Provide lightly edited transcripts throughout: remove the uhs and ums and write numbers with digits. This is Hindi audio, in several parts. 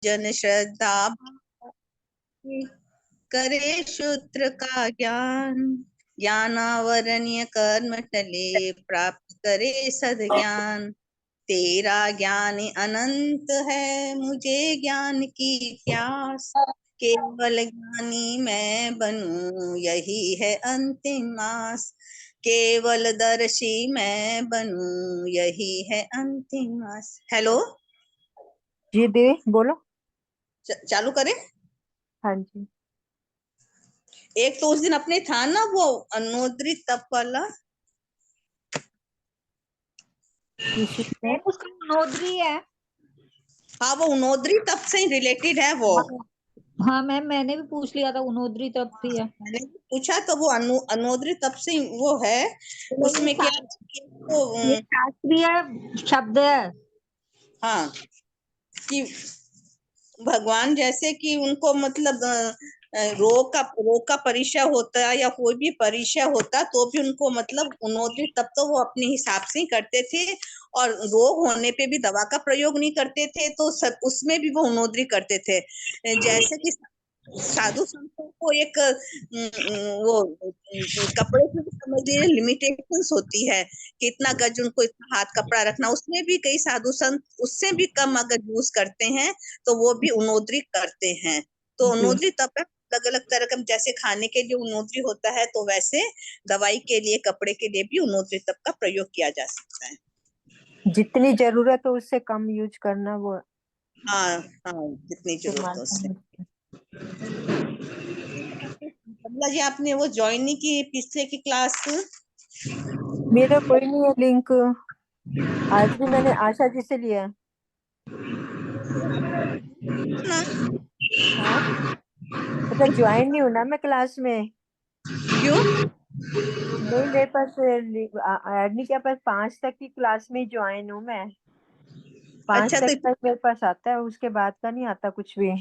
जन श्रद्धा करे शूद्र का ज्ञान, ज्ञानावरणीय कर्म टले प्राप्त करे सद्ज्ञान। तेरा ज्ञान अनंत है, मुझे ज्ञान की प्यास, केवल ज्ञानी मैं बनूं यही है अंतिम आस। केवल दर्शी मैं बनूं यही है अंतिम आस। हेलो जी दीदी बोलो। चालू करें? हाँ जी। एक तो उस दिन अपने था ना वो अनोदरी तप वाला, उसका नोदरी है। हाँ वो उनोदरी तप से ही रिलेटेड है वो। हाँ मैम, मैंने भी पूछ लिया था, उनोदरी तप भी है। मैंने पूछा तो वो अनोदरी तप से ही वो है। उसमें क्या तो ये शास्त्रीय शब्द है। हाँ कि भगवान जैसे कि उनको मतलब रोग का परिचय होता है या कोई भी परिचय होता तो भी उनको मतलब उन्होंने तब तो वो अपने हिसाब से ही करते थे, और रोग होने पे भी दवा का प्रयोग नहीं करते थे, तो सब उसमें भी वो उन्नोदरी करते थे। जैसे कि साधु संतों को एक वो कपड़े की समझ लीजिए लिमिटेशंस होती है कि इतना गज उनको इतना हाथ कपड़ा रखना, उसमें भी कई साधु संत उससे भी कम अगर यूज करते हैं तो वो भी उनोदरी करते हैं। तो उनोदरी तब अलग अलग तरह का, जैसे खाने के लिए उनोदरी होता है तो वैसे दवाई के लिए कपड़े के लिए भी उनोदरी तप का प्रयोग किया जा सकता है। जितनी जरूरत हो उससे कम यूज करना, वो हाँ हाँ जितनी जरूरत इस्तेमाल हो उससे। करना। मतलब जी आपने वो ज्वाइन नहीं की पिछले की क्लास? मेरा कोई नहीं है लिंक। आज भी मैंने आशा जी से लिया। ना हाँ, मतलब ज्वाइन नहीं होना मैं क्लास में। क्यों? नहीं, मेरे पास ऐड नहीं किया, पर 5 तक की क्लास में ज्वाइन हूँ मैं। 5 अच्छा तक का मेरे पास आता है, उसके बाद का नहीं आता कुछ भी।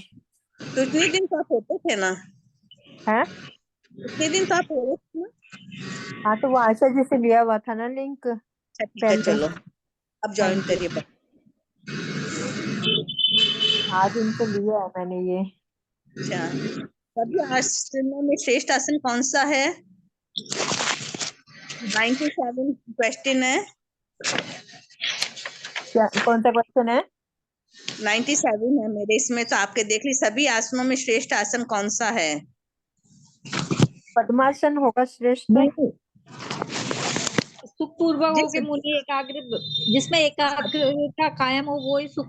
तो इतने दिन तो आप होते थे ना, है। इतने दिन तो आप हो रहे थे ना। हाँ, तो वो आशा जी से लिया हुआ था ना लिंक अच्छा ठीक है पहले। चलो अब हाँ ज्वाइन जी, करिए। आज उनसे लिया है मैंने ये। अच्छा सभी आसनों में श्रेष्ठ आसन कौन सा है? 97 क्वेश्चन है। क्या, कौन सा क्वेश्चन है? 97 है मेरे इसमें, तो आपके देख ली सभी आसनों में श्रेष्ठ आसन कौन सा है? पद्मासन होगा श्रेष्ठ। नहीं सुखपूर्वक हो जिस के मुनि एकाग्र, जिसमें एकाग्रता कायम हो वो ही सुख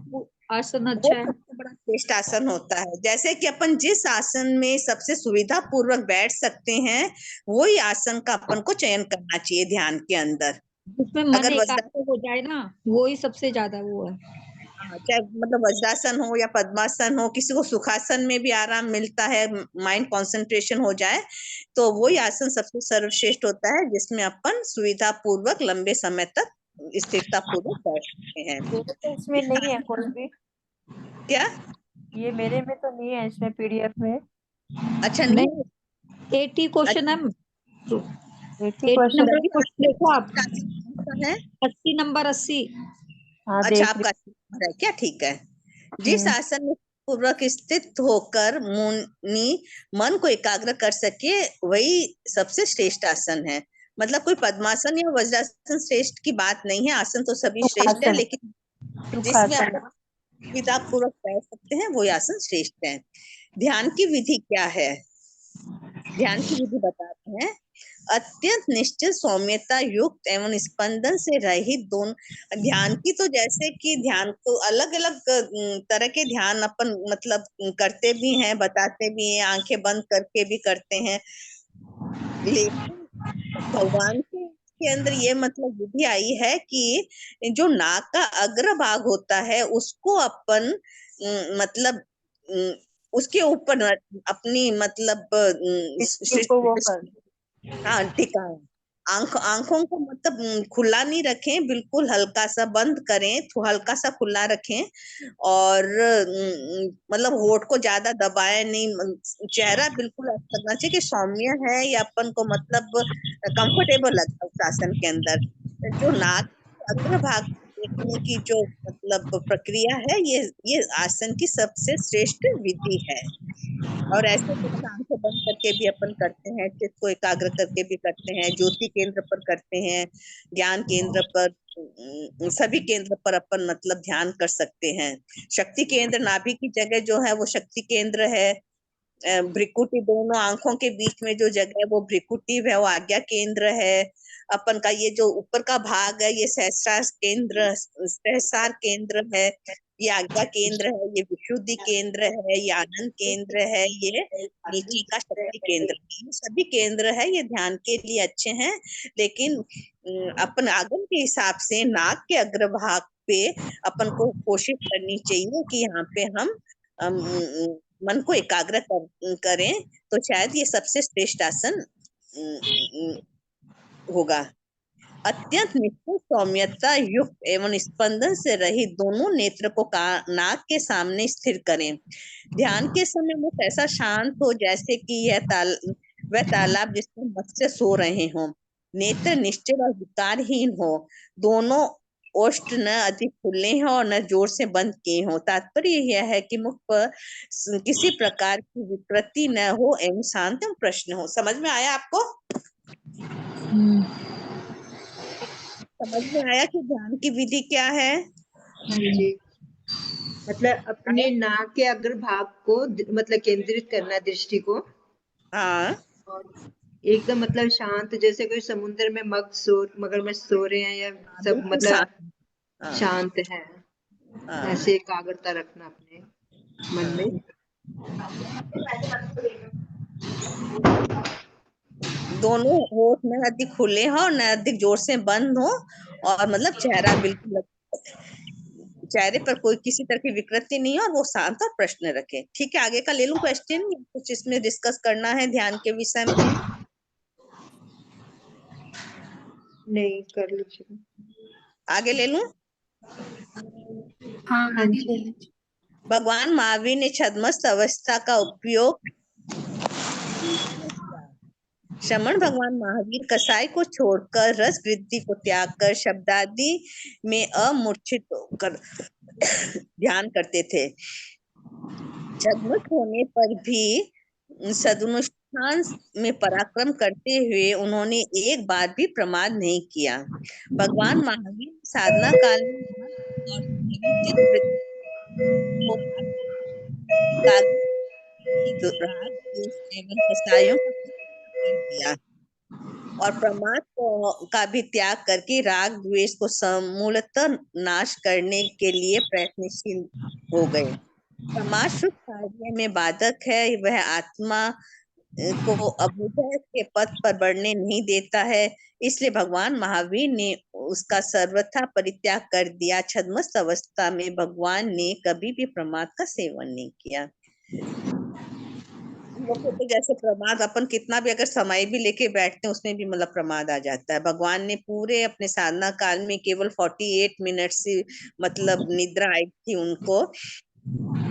आसन वो अच्छा है। सबसे बड़ा श्रेष्ठ आसन होता है। जैसे कि अपन जिस आसन में सबसे सुविधा पूर्वक बैठ सकते हैं वही आसन का अपन को चयन करना चाहिए ध्यान के अंदर। जिसमें मन अगर वज्रासन, एकाग्र हो जाए ना, वो ही सबसे ज्यादा वो है। चाहे मतलब वज्रासन हो या पद्मासन हो, किसी को सुखासन में भी आराम मिलता है, माइंड कंसंट्रेशन हो जाए, तो वही आसन सबसे सर्वश्रेष्ठ होता है जिसमें अपन सुविधा पूर्वक लंबे समय तक स्थिरता पूर्वक बैठ सकते हैं। मेरे तो इसमें जिस नहीं है आसन कोई भी। क्या? ये मेरे में तो नहीं है इसमें पीडीएफ में। अच्छा नहीं। नहीं, 80 क्वेश्चन है। अच्छा 80 सभी क्वेश्चन आसन में देखो आप। श्रेष्ठ आसन कौन सा है? 80 नंबर 80। हाँ, अच्छा देख रही। आपका नंबर है क्या? ठीक है। जिस हम्म। आसन में पूर्वक स्थित होकर मुनि मन को एकाग्र कर सके वही सबसे श्रेष्ठ आसन है। मतलब कोई पद्मासन या वज्रासन श्रेष्ठ की बात नहीं है, आसन तो सभी श्रेष्ठ है, सुखासन। लेकिन जिसमें सुखासन। अपन विधा पूर्वक बैठ सकते हैं वही आसन श्रेष्ठ है। ध्यान की विधि क्या है? ध्यान की विधि बताते हैं। अत्यंत निश्चित सौम्यता युक्त एवं स्पंदन से रहित दोनों ध्यान की, तो जैसे कि ध्यान को अलग अलग तरह के ध्यान अपन मतलब करते भी हैं, बताते भी हैं, आंखें बंद करके भी करते हैं, लेकिन भगवान के अंदर ये मतलब विधि आई है कि जो नाक का अग्र भाग होता है उसको अपन मतलब उसके ऊपर अपनी मतलब को वो कर। हाँ टिका आंखों को मतलब खुला नहीं रखें, बिल्कुल हल्का सा बंद करें, हल्का सा खुला रखें, और मतलब होठ को ज्यादा दबाए नहीं, चेहरा बिल्कुल ऐसा लगना चाहिए कि सौम्य है या अपन को मतलब कंफर्टेबल लगता है उस आसन के अंदर। जो नाक अग्र भाग देखने की जो मतलब प्रक्रिया है, ये आसन की सबसे श्रेष्ठ विधि है। और ऐसे बिल्कुल आंखें बंद करके भी अपन करते हैं, चित्त को एकाग्र करके भी करते हैं, ज्योति केंद्र पर करते हैं, ज्ञान केंद्र पर, सभी केंद्र पर अपन मतलब ध्यान कर सकते हैं। शक्ति केंद्र नाभि की जगह जो है वो शक्ति केंद्र है। भ्रिकुटी, दोनों आंखों के बीच में जो जगह है वो भ्रिकुटी है, वो आज्ञा केंद्र है। अपन का ये जो ऊपर का भाग है ये सहस्रार केंद्र है, ये आज्ञा केंद्र है, ये विशुद्धि केंद्र है, ये आनंद केंद्र है, ये नीचे का शक्ति केंद्र है। ये सभी केंद्र है, ये ध्यान के लिए अच्छे हैं। लेकिन अपन आगम के हिसाब से नाक के अग्रभाग पे अपन को कोशिश करनी चाहिए कि यहाँ पे हम अम, मन को एकाग्र करें, तो शायद ये सबसे श्रेष्ठ आसन होगा। अत्यंत निश्चित सौम्यता युक्त एवं स्पंदन से रहित दोनों नेत्र को नाक के सामने स्थिर करें। ध्यान के समय मुख ऐसा शांत हो जैसे कि वह तालाब जिसमें मत्स्य सो रहे हों। नेत्र निश्चल और विकारहीन हो। दोनों ओष्ठ न अधिक खुले हों और न जोर से बंद किए हों। तात्पर्य यह है कि मुख पर किसी प्रकार की विकृति न हो एवं शांत एवं प्रश्न हो। समझ में आया आपको? समझ में आया कि ध्यान की विधि क्या है? हाँ जी, मतलब अपने नाक के अग्रभाग को मतलब केंद्रित करना दृष्टि को, हाँ, और एकदम मतलब शांत, जैसे कोई समुद्र में मगरमच्छ सो रहे हैं, या सब बिल्कुल मतलब शांत। हाँ, शांत है, हाँ, ऐसे एकाग्रता रखना अपने मन हाँ। में। दोनों होठ न अधिक खुले हो न अधिक जोर से बंद हो, और मतलब चेहरा बिल्कुल, चेहरे पर कोई किसी तरह की विकृति नहीं हो, और वो शांत और प्रश्न रखे। ठीक है, आगे का ले लूं क्वेश्चन, कुछ इसमें डिस्कस करना है ध्यान के विषय में? नहीं, कर लीजिए। आगे ले लूं। हाँ हाँ जी। भगवान महावीर ने छद्मस्त अवस्था का उपयोग, श्रमण भगवान महावीर कसाई को छोड़कर रस वृद्धि को त्याग कर शब्दादि में अमूर्छित होकर ध्यान करते थे। छद्मस्त होने पर भी सदनुष्ठान में पराक्रम करते हुए उन्होंने एक बार भी प्रमाद नहीं किया। भगवान महावीर साधना काल में मन और चित्त वृत्ति को राग द्वेष एवं कसायों का कर दिया, और प्रमाद का भी त्याग करके राग द्वेष को समूलतः नाश करने के लिए प्रयत्नशील हो गए। प्रमाद शुभ कार्य में बाधक है, वह आत्मा को अभ्युदय के पथ पर बढ़ने नहीं देता है। इसलिए भगवान महावीर ने उसका सर्वथा परित्याग कर दिया। छद्मस्त अवस्था में भगवान ने कभी भी प्रमाद का सेवन नहीं किया। लोग को तो जैसे प्रमाद, अपन कितना भी अगर समय भी लेके बैठते हैं उसमें भी मतलब प्रमाद आ जाता है। भगवान ने पूरे अपने साधना काल में केवल 48 मिनट से मतलब निद्रा आई थी उनको।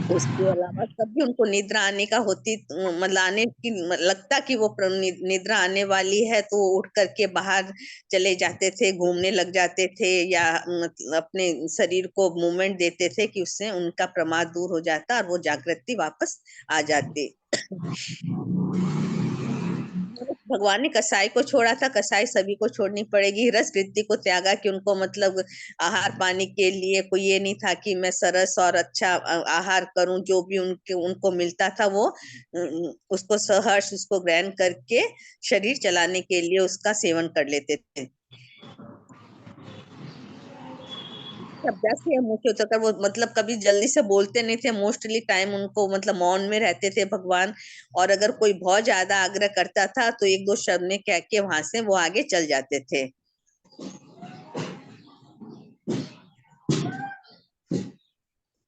उसके अलावा कभी उनको निद्रा आने का होती, मतलब आने की लगता कि वो निद्रा आने वाली है, तो वो उठ करके बाहर चले जाते थे, घूमने लग जाते थे, या मतलब अपने शरीर को मूवमेंट देते थे कि उससे उनका प्रमाद दूर हो जाता और वो जागृति वापस आ जाती। भगवान ने कसाई को छोड़ा था, कसाई सभी को छोड़नी पड़ेगी। रस वृद्धि को त्यागा कि उनको मतलब आहार पानी के लिए कोई ये नहीं था कि मैं सरस और अच्छा आहार करूं, जो भी उनको मिलता था वो उसको सहर्ष उसको ग्रहण करके शरीर चलाने के लिए उसका सेवन कर लेते थे। अभ्यास किया मुंह के उतर कर, वो मतलब कभी जल्दी से बोलते नहीं थे, मोस्टली टाइम उनको मतलब मौन में रहते थे भगवान। और अगर कोई बहुत ज्यादा आग्रह करता था तो एक दो शब्द में कह के वहां से वो आगे चल जाते थे।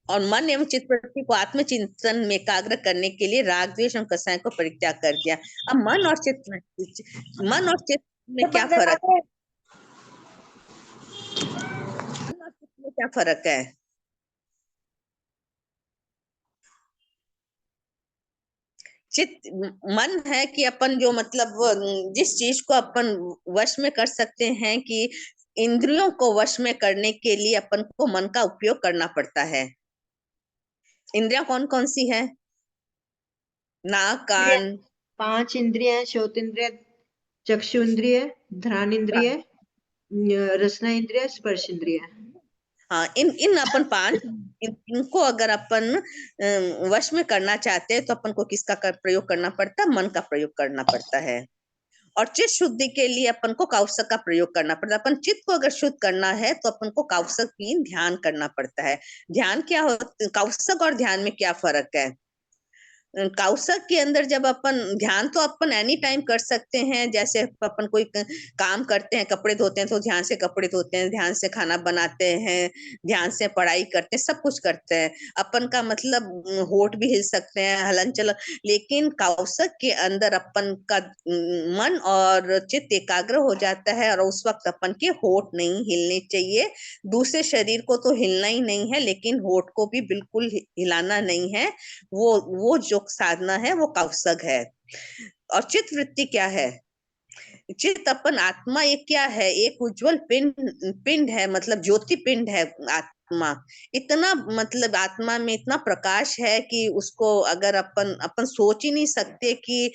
और मन एवं चित्त वृत्ति को आत्मचिंतन में एकाग्र करने के लिए राग द्वेष एवं कसाय को परित्याग कर दिया। अब मन और चित्त में क्या फर्क है? मन और चित्त में क्या फर्क है? चित्त, मन है कि अपन जो मतलब जिस चीज को अपन वश में कर सकते हैं, कि इंद्रियों को वश में करने के लिए अपन को मन का उपयोग करना पड़ता है। इंद्रियां कौन कौन सी है? नाक, इंद्रिय कान। 5 इंद्रिय: श्रोत इंद्रिय, चक्षु इंद्रिय, घ्राण इंद्रिय, रसना इंद्रिय, स्पर्श इंद्रिय। हाँ, इन इन अपन पांच इनको अगर अपन वश में करना चाहते हैं तो अपन को किसका प्रयोग करना पड़ता है? मन का प्रयोग करना पड़ता है। और चित्त शुद्धि के लिए अपन को कौशक का प्रयोग करना पड़ता है। अपन चित्त को अगर शुद्ध करना है तो अपन को कौशक मीन ध्यान करना पड़ता है। ध्यान क्या होता, कौशक और ध्यान में क्या फर्क है? कौशक के अंदर जब अपन ध्यान तो अपन एनी टाइम कर सकते हैं, जैसे अपन कोई काम करते हैं, कपड़े धोते हैं तो ध्यान से कपड़े धोते हैं, ध्यान से खाना बनाते हैं, ध्यान से पढ़ाई करते हैं, सब कुछ करते हैं। अपन का मतलब होठ भी हिल सकते हैं, हलन चलन। लेकिन कौशक के अंदर अपन का मन और चित्त एकाग्र हो जाता है और उस वक्त अपन के होठ नहीं हिलने चाहिए। दूसरे शरीर को तो हिलना ही नहीं है, लेकिन होठ को भी बिल्कुल हिलाना नहीं है। वो जो साधना है वो कौशक है। और चित्त वृत्ति क्या है? चित्त अपन आत्मा एक क्या है? एक उज्जवल पिंड पिंड है, मतलब ज्योति पिंड है आत्मा। इतना मतलब आत्मा में इतना प्रकाश है कि उसको अगर अपन अपन सोच ही नहीं सकते कि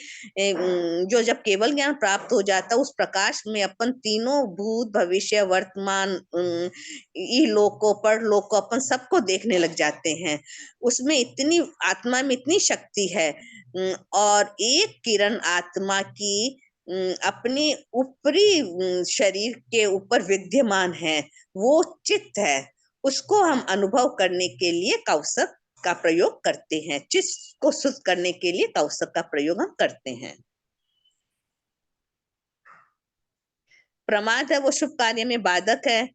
जो जब केवल ज्ञान प्राप्त हो जाता है उस प्रकाश में अपन तीनों भूत भविष्य वर्तमान ई लोक को पर लोक को अपन सबको देखने लग जाते हैं। उसमें इतनी आत्मा में इतनी शक्ति है। और एक किरण आत्मा की अपनी ऊपरी शरीर के ऊपर विद्यमान है, वो चित्त है। उसको हम अनुभव करने के लिए कौशक का प्रयोग करते हैं। चित्त को शुद्ध करने के लिए कौशक का प्रयोग हम करते हैं। प्रमाद है वो शुभ कार्य में बाधक है,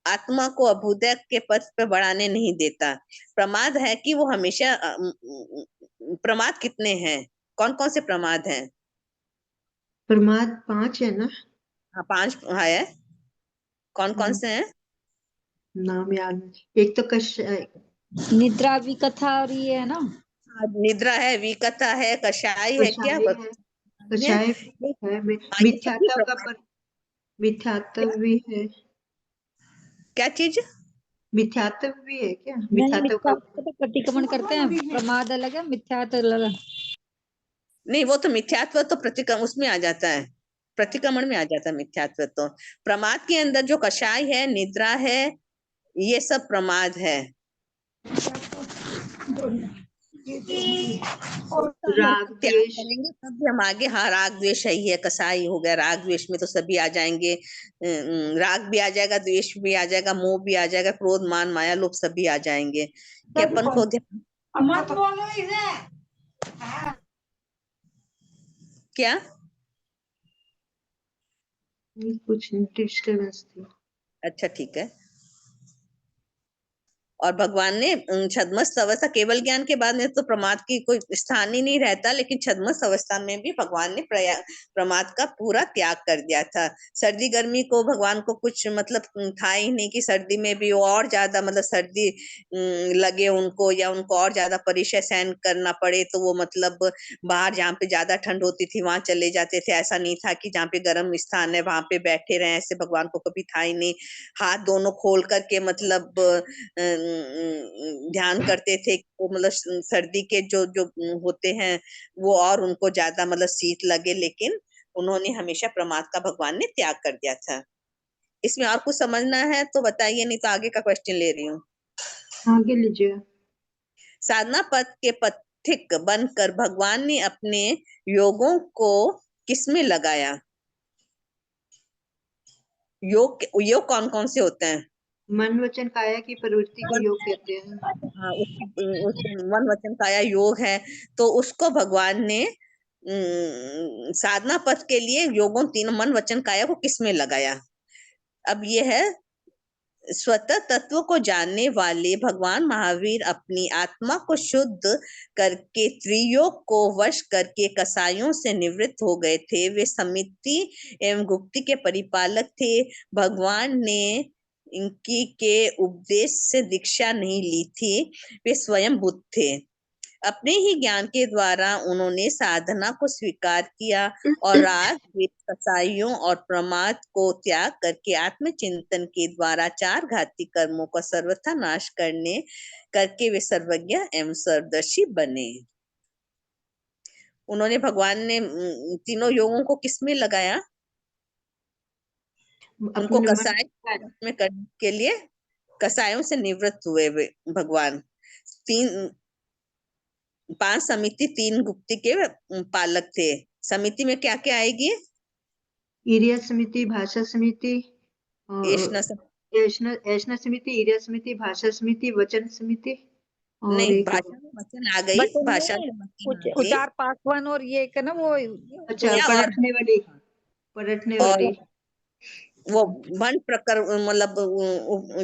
आत्मा को अभ्युदय के पथ पे बढ़ाने नहीं देता। प्रमाद है कि वो हमेशा प्रमाद कितने हैं? कौन कौन से प्रमाद हैं? प्रमाद 5 है ना? हाँ, 5 है। कौन कौन हम्म, से हैं? नाम याद नहीं। एक तो निद्रा विकथा और ये है ना, निद्रा है, विकथा है, कषाय है, क्या कषाय है, है? कषाय है, ये सब भी प्रमाद। मिथ्यात्व भी है। क्या चीज? मिथ्यात्व भी है क्या? नहीं मिथ्यात्व मिथ्या का तो प्रतिक्रमण करते हैं, प्रमाद अलग है, मिथ्यात्व अलग है। नहीं, वो तो मिथ्यात्व तो प्रतिक्रमण उसमें आ जाता है, प्रतिक्रमण में आ जाता है मिथ्यात्व तो। प्रमाद के अंदर जो कषाय है, निद्रा है, ये सब प्रमाद है। उसका हम राग त्याग द्वेष। करेंगे तब भी हम आगे। हाँ, राग द्वेष ही है, कसाई हो गया। राग द्वेष में तो सभी आ जाएंगे। राग भी आ जाएगा, द्वेष भी आ जाएगा, मोह भी आ जाएगा, क्रोध मान माया लोभ सभी आ जाएंगे कि अपन को क्या। कुछ डिस्टर्बेंस थी। अच्छा, ठीक है। और भगवान ने छद्मस्त अवस्था, केवल ज्ञान के बाद में तो प्रमाद की कोई स्थान ही नहीं रहता, लेकिन छद्मस्त अवस्था में भी भगवान ने प्रमाद का पूरा त्याग कर दिया था। सर्दी गर्मी को भगवान को कुछ मतलब था ही नहीं कि सर्दी में भी और ज्यादा मतलब सर्दी लगे उनको, या उनको और ज्यादा परिश्रम सहन करना पड़े तो वो मतलब बाहर जहाँ पे ज्यादा ठंड होती थी वहां चले जाते थे। ऐसा नहीं था कि जहाँ पे गर्म स्थान है वहां पे बैठे रहे, ऐसे भगवान को कभी था ही नहीं। हाथ दोनों खोल करके मतलब ध्यान करते थे। वो मतलब सर्दी के जो जो होते हैं वो और उनको ज्यादा मतलब शीत लगे, लेकिन उन्होंने हमेशा प्रमाद का भगवान ने त्याग कर दिया था। इसमें और कुछ समझना है तो बताइए, नहीं तो आगे का क्वेश्चन ले रही हूँ। आगे लीजिए। साधना पथ के पथिक बनकर भगवान ने अपने योगों को किसमें लगाया? योग कौन कौन से होते हैं? मन वचन काया की प्रवृत्ति को योग कहते हैं। हाँ, उस मन वचन काया योग है। तो उसको भगवान ने साधना पथ के लिए योगों तीनों मन वचन काया को किसमें लगाया? अब ये है, स्वतः तत्व को जानने वाले भगवान महावीर अपनी आत्मा को शुद्ध करके त्रियोग को वश करके कसायों से निवृत्त हो गए थे। वे समिति एवं गुप्ति के परिपालक थे। भगवान ने इनकी के उपदेश से दीक्षा नहीं ली थी, वे स्वयं बुद्ध थे। अपने ही ज्ञान के द्वारा उन्होंने साधना को स्वीकार किया और राग द्वेष कसाइयों और प्रमाद को त्याग करके आत्मचिंतन के द्वारा चार घाती कर्मों का सर्वथा नाश करके वे सर्वज्ञ एवं सर्वदर्शी बने। उन्होंने भगवान ने तीनों योगों को किसमें लगाया? उनको अपने कसाय में करने के लिए कसायों से निवृत्त हुए वे भगवान। 5 समिति 3 गुप्ती के पालक थे। समिति में क्या क्या आएगी? ईर्या समिति, भाषा समिति, ऐष्णा समिति, ऐष्णा समिति, ईर्या समिति, भाषा समिति, वचन समिति और नहीं, एक भाषा में वचन आ गई, बट भाषा नहीं, में वचन आ गई। उचार पासवान और ये एक है ना वो अच्छा या और पलटने और वाली वो वन प्रकर मतलब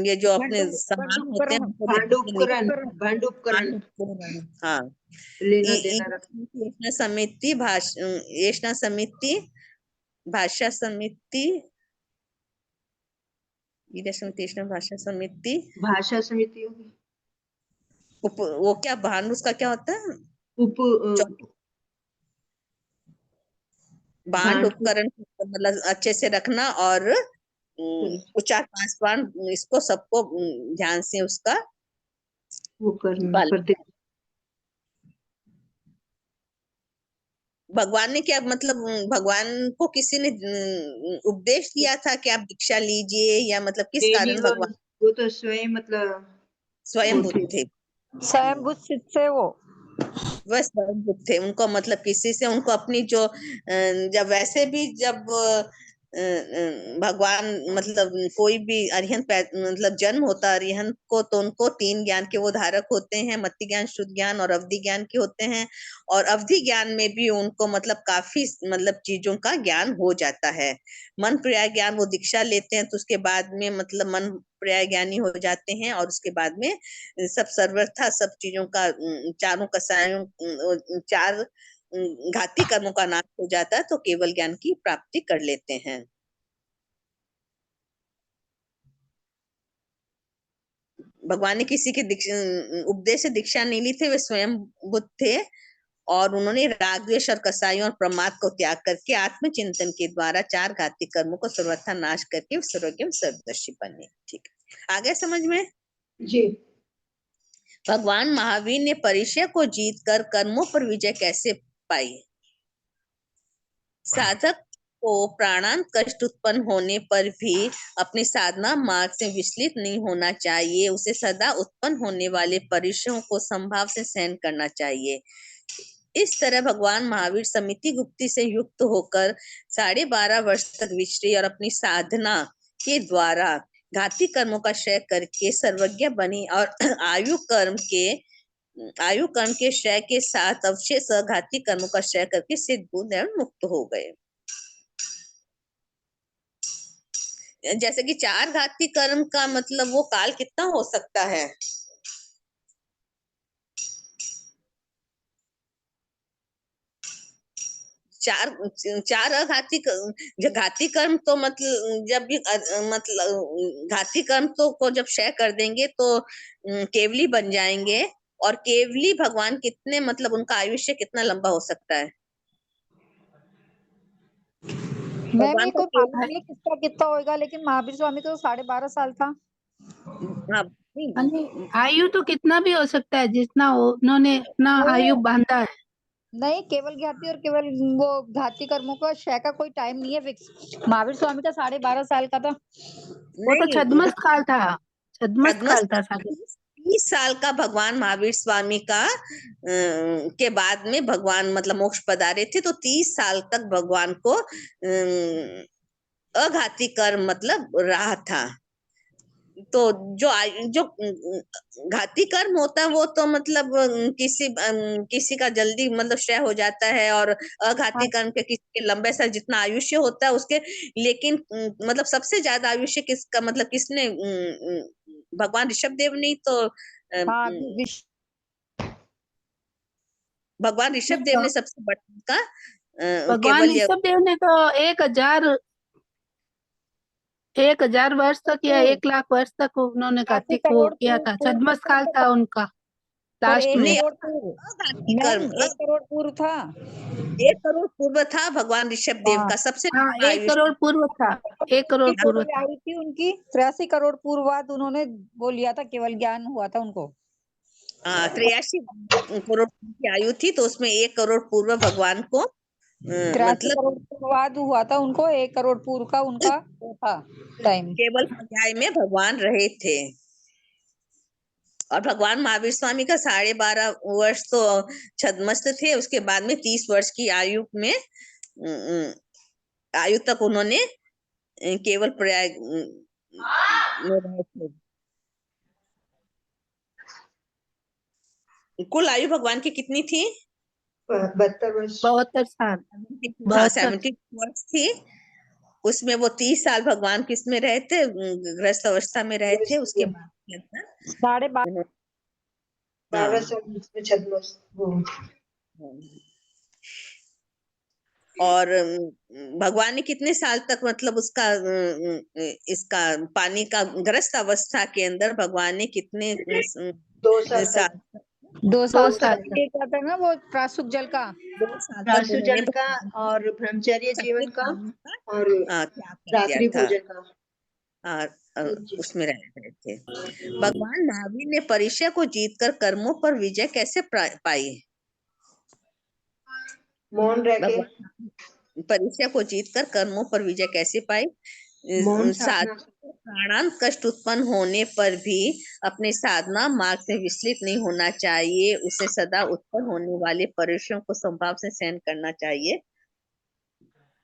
ये जो अपने समान होते हैं उनको भांडुपकरण हाँ। लेना देना रखना। ऐष्णा समिति, ऐष्णा समिति, भाषा समिति, ईर्या समिति, ऐष्णा भाषा समिति, भाषा समिति होगी। वो क्या भानु उसका क्या होता है? भांड उपकरण मतलब अच्छे से रखना और उचार पासवान, इसको सबको ध्यान से उसका वो करना पालन। भगवान ने क्या मतलब भगवान को किसी ने उपदेश दिया था कि आप दीक्षा लीजिए, या मतलब किस कारण भगवान? वो तो स्वयं मतलब स्वयं बुद्ध थे, स्वयं बुद्ध सिद्ध से वो वह स्वयं बुद्ध थे। उनको मतलब किसी से उनको अपनी जो जब वैसे भी जब भगवान मतलब कोई भी अरिहंत मतलब जन्म होता है अरिहंत को, तो उनको 3 ज्ञान के वो धारक होते हैं, मति ज्ञान, शुद्ध ज्ञान और अवधि ज्ञान के होते हैं। और अवधि ज्ञान में भी उनको मतलब काफी मतलब चीजों का ज्ञान हो जाता है। मन पर्याय ज्ञान वो दीक्षा लेते हैं तो उसके बाद में मतलब मन पर्याय ज्ञानी हो जाते हैं, और उसके बाद में सब सर्वथा सब चीजों का चारों कसायों 4 घाती कर्मों का नाश हो जाता है, तो केवल ज्ञान की प्राप्ति कर लेते हैं। भगवान ने किसी के उपदेश से दीक्षा नहीं ली थी, वे स्वयं बुद्ध थे और उन्होंने राग द्वेष और कसाइयों और प्रमाद को त्याग करके आत्मचिंतन के द्वारा 4 घाती कर्मों को सर्वथा नाश करके सर्वज्ञ सर्वदर्शी बने। ठीक है, आ गया समझ में? जी। भगवान महावीर ने परिचय को जीतकर कर्मों पर विजय कैसे पाई? साधक को प्राणांत कष्ट उत्पन्न होने पर भी अपनी साधना मार्ग से विचलित नहीं होना चाहिए। उसे सदा उत्पन्न होने वाले परिचयों को संभाव से सहन करना चाहिए। इस तरह भगवान महावीर समिति गुप्ती से युक्त होकर 12.5 वर्ष तक विचरे और अपनी साधना के द्वारा घाती कर्मों का क्षय करके सर्वज्ञ बनी और आयु कर्म के क्षय के साथ अवशेष घाती कर्मों का क्षय करके सिद्ध बुद्ध एवं मुक्त हो गए। जैसे कि 4 घाती कर्म का मतलब वो काल कितना हो सकता है? 4 घाती कर्म तो मतलब जब भी मतलब घाती कर्म तो को जब क्षय कर देंगे तो केवली बन जाएंगे। और केवली भगवान कितने मतलब उनका आयुष्य कितना लंबा हो सकता है? मैं भी कोई मालूम नहीं किसका कितना होगा, लेकिन महावीर स्वामी का तो 12.5 साल था। हाँ, आयु तो कितना भी हो सकता है, जितना उन्होंने अपना आयु बांधा है। नहीं, केवल घाती और केवल वो घाती कर्मों का क्षय का कोई टाइम नहीं है फिक्स। महावीर स्वामी का 12.5 साल का था। वो तो छद्मस्त काल था, छद्मस्त काल था। 30 साल का भगवान महावीर स्वामी का के बाद में भगवान मतलब मोक्ष पधारे थे, तो 30 साल तक भगवान को अघाती कर्म मतलब रहा था। तो जो घाती कर्म होता है वो तो मतलब किसी का जल्दी मतलब क्षय हो जाता है, और अघाती कर्म के किसी के लंबे से जितना आयुष्य होता है उसके, लेकिन मतलब सबसे ज्यादा आयुष्य किसका मतलब किसने भगवान ऋषभ देव नहीं तो भगवान ऋषभ देव ने सबसे बड़ा का भगवान ऋषभ देव ने तो 1000 वर्ष तक या 1 लाख वर्ष तक उन्होंने कार्तिक को किया था। छद्मस्त काल था उनका, लास्ट एक में नहीं, करोड़ पूर्व घाती मैम, कर्म 1 करोड़ पूर्व था। 1 करोड़ पूर्व था भगवान ऋषभ देव हाँ का सबसे हाँ लंबा 1 करोड़ आयुष्मान। पूर्व था, 1 करोड़ की पूर्व टोटल था। आयु थी उनकी 83 करोड़ पूर्व बाद उन्होंने वो लिया था, केवल ज्ञान हुआ था उनको। 83 करोड़ की आयु थी, तो उसमें 1 करोड़ पूर्व भगवान को 83 मतलब करोड़ पूर्व बाद हुआ था उनको, 1 करोड़ पूर्व का उनका वो था टाइम। केवल पर्याय में भगवान रहे थे। और भगवान महावीर स्वामी का 12.5 वर्ष तो छद्मस्त थे, उसके बाद में 30 वर्ष की आयु में आयु तक उन्होंने केवल प्रयाग में रहे थे। कुल आयु भगवान की कितनी थी? 72 वर्ष। 72 साल, हाँ 72 70 वर्ष थी। उसमें वो 30 साल भगवान किस में रहे थे? गृहस्थ अवस्था में रहे थे। उसके बाद के अंदर 12.5 12 हाँ साल इसमें छद्मस्त वो। और भगवान ने कितने साल तक मतलब उसका इसका पानी का ग्रस्त अवस्था के अंदर भगवान ने कितने 2 साल साल तक। 2 2 साल साल तक तक। ये क्या था ना, वो प्रासुक जल का 2 साल तक रासु उन्होंने जल का और ब्रह्मचर्य सत्य जीवन का कामों का और त्याग कर दिया रात्रि था। भोजन का। उसमें रह रहे थे। भगवान महावीर ने परीक्षा को जीतकर कर्मों पर विजय कैसे पाई? मौन रह के, भगवान परीक्षा को जीतकर कर्मों पर विजय कैसे पाई? मौन साध साधना। प्राणांत कष्ट उत्पन्न होने पर भी अपने साधना मार्ग से विचलित नहीं होना चाहिए। उसे सदा उत्पन्न होने वाले परेशानियों को संभाव से सहन करना चाहिए।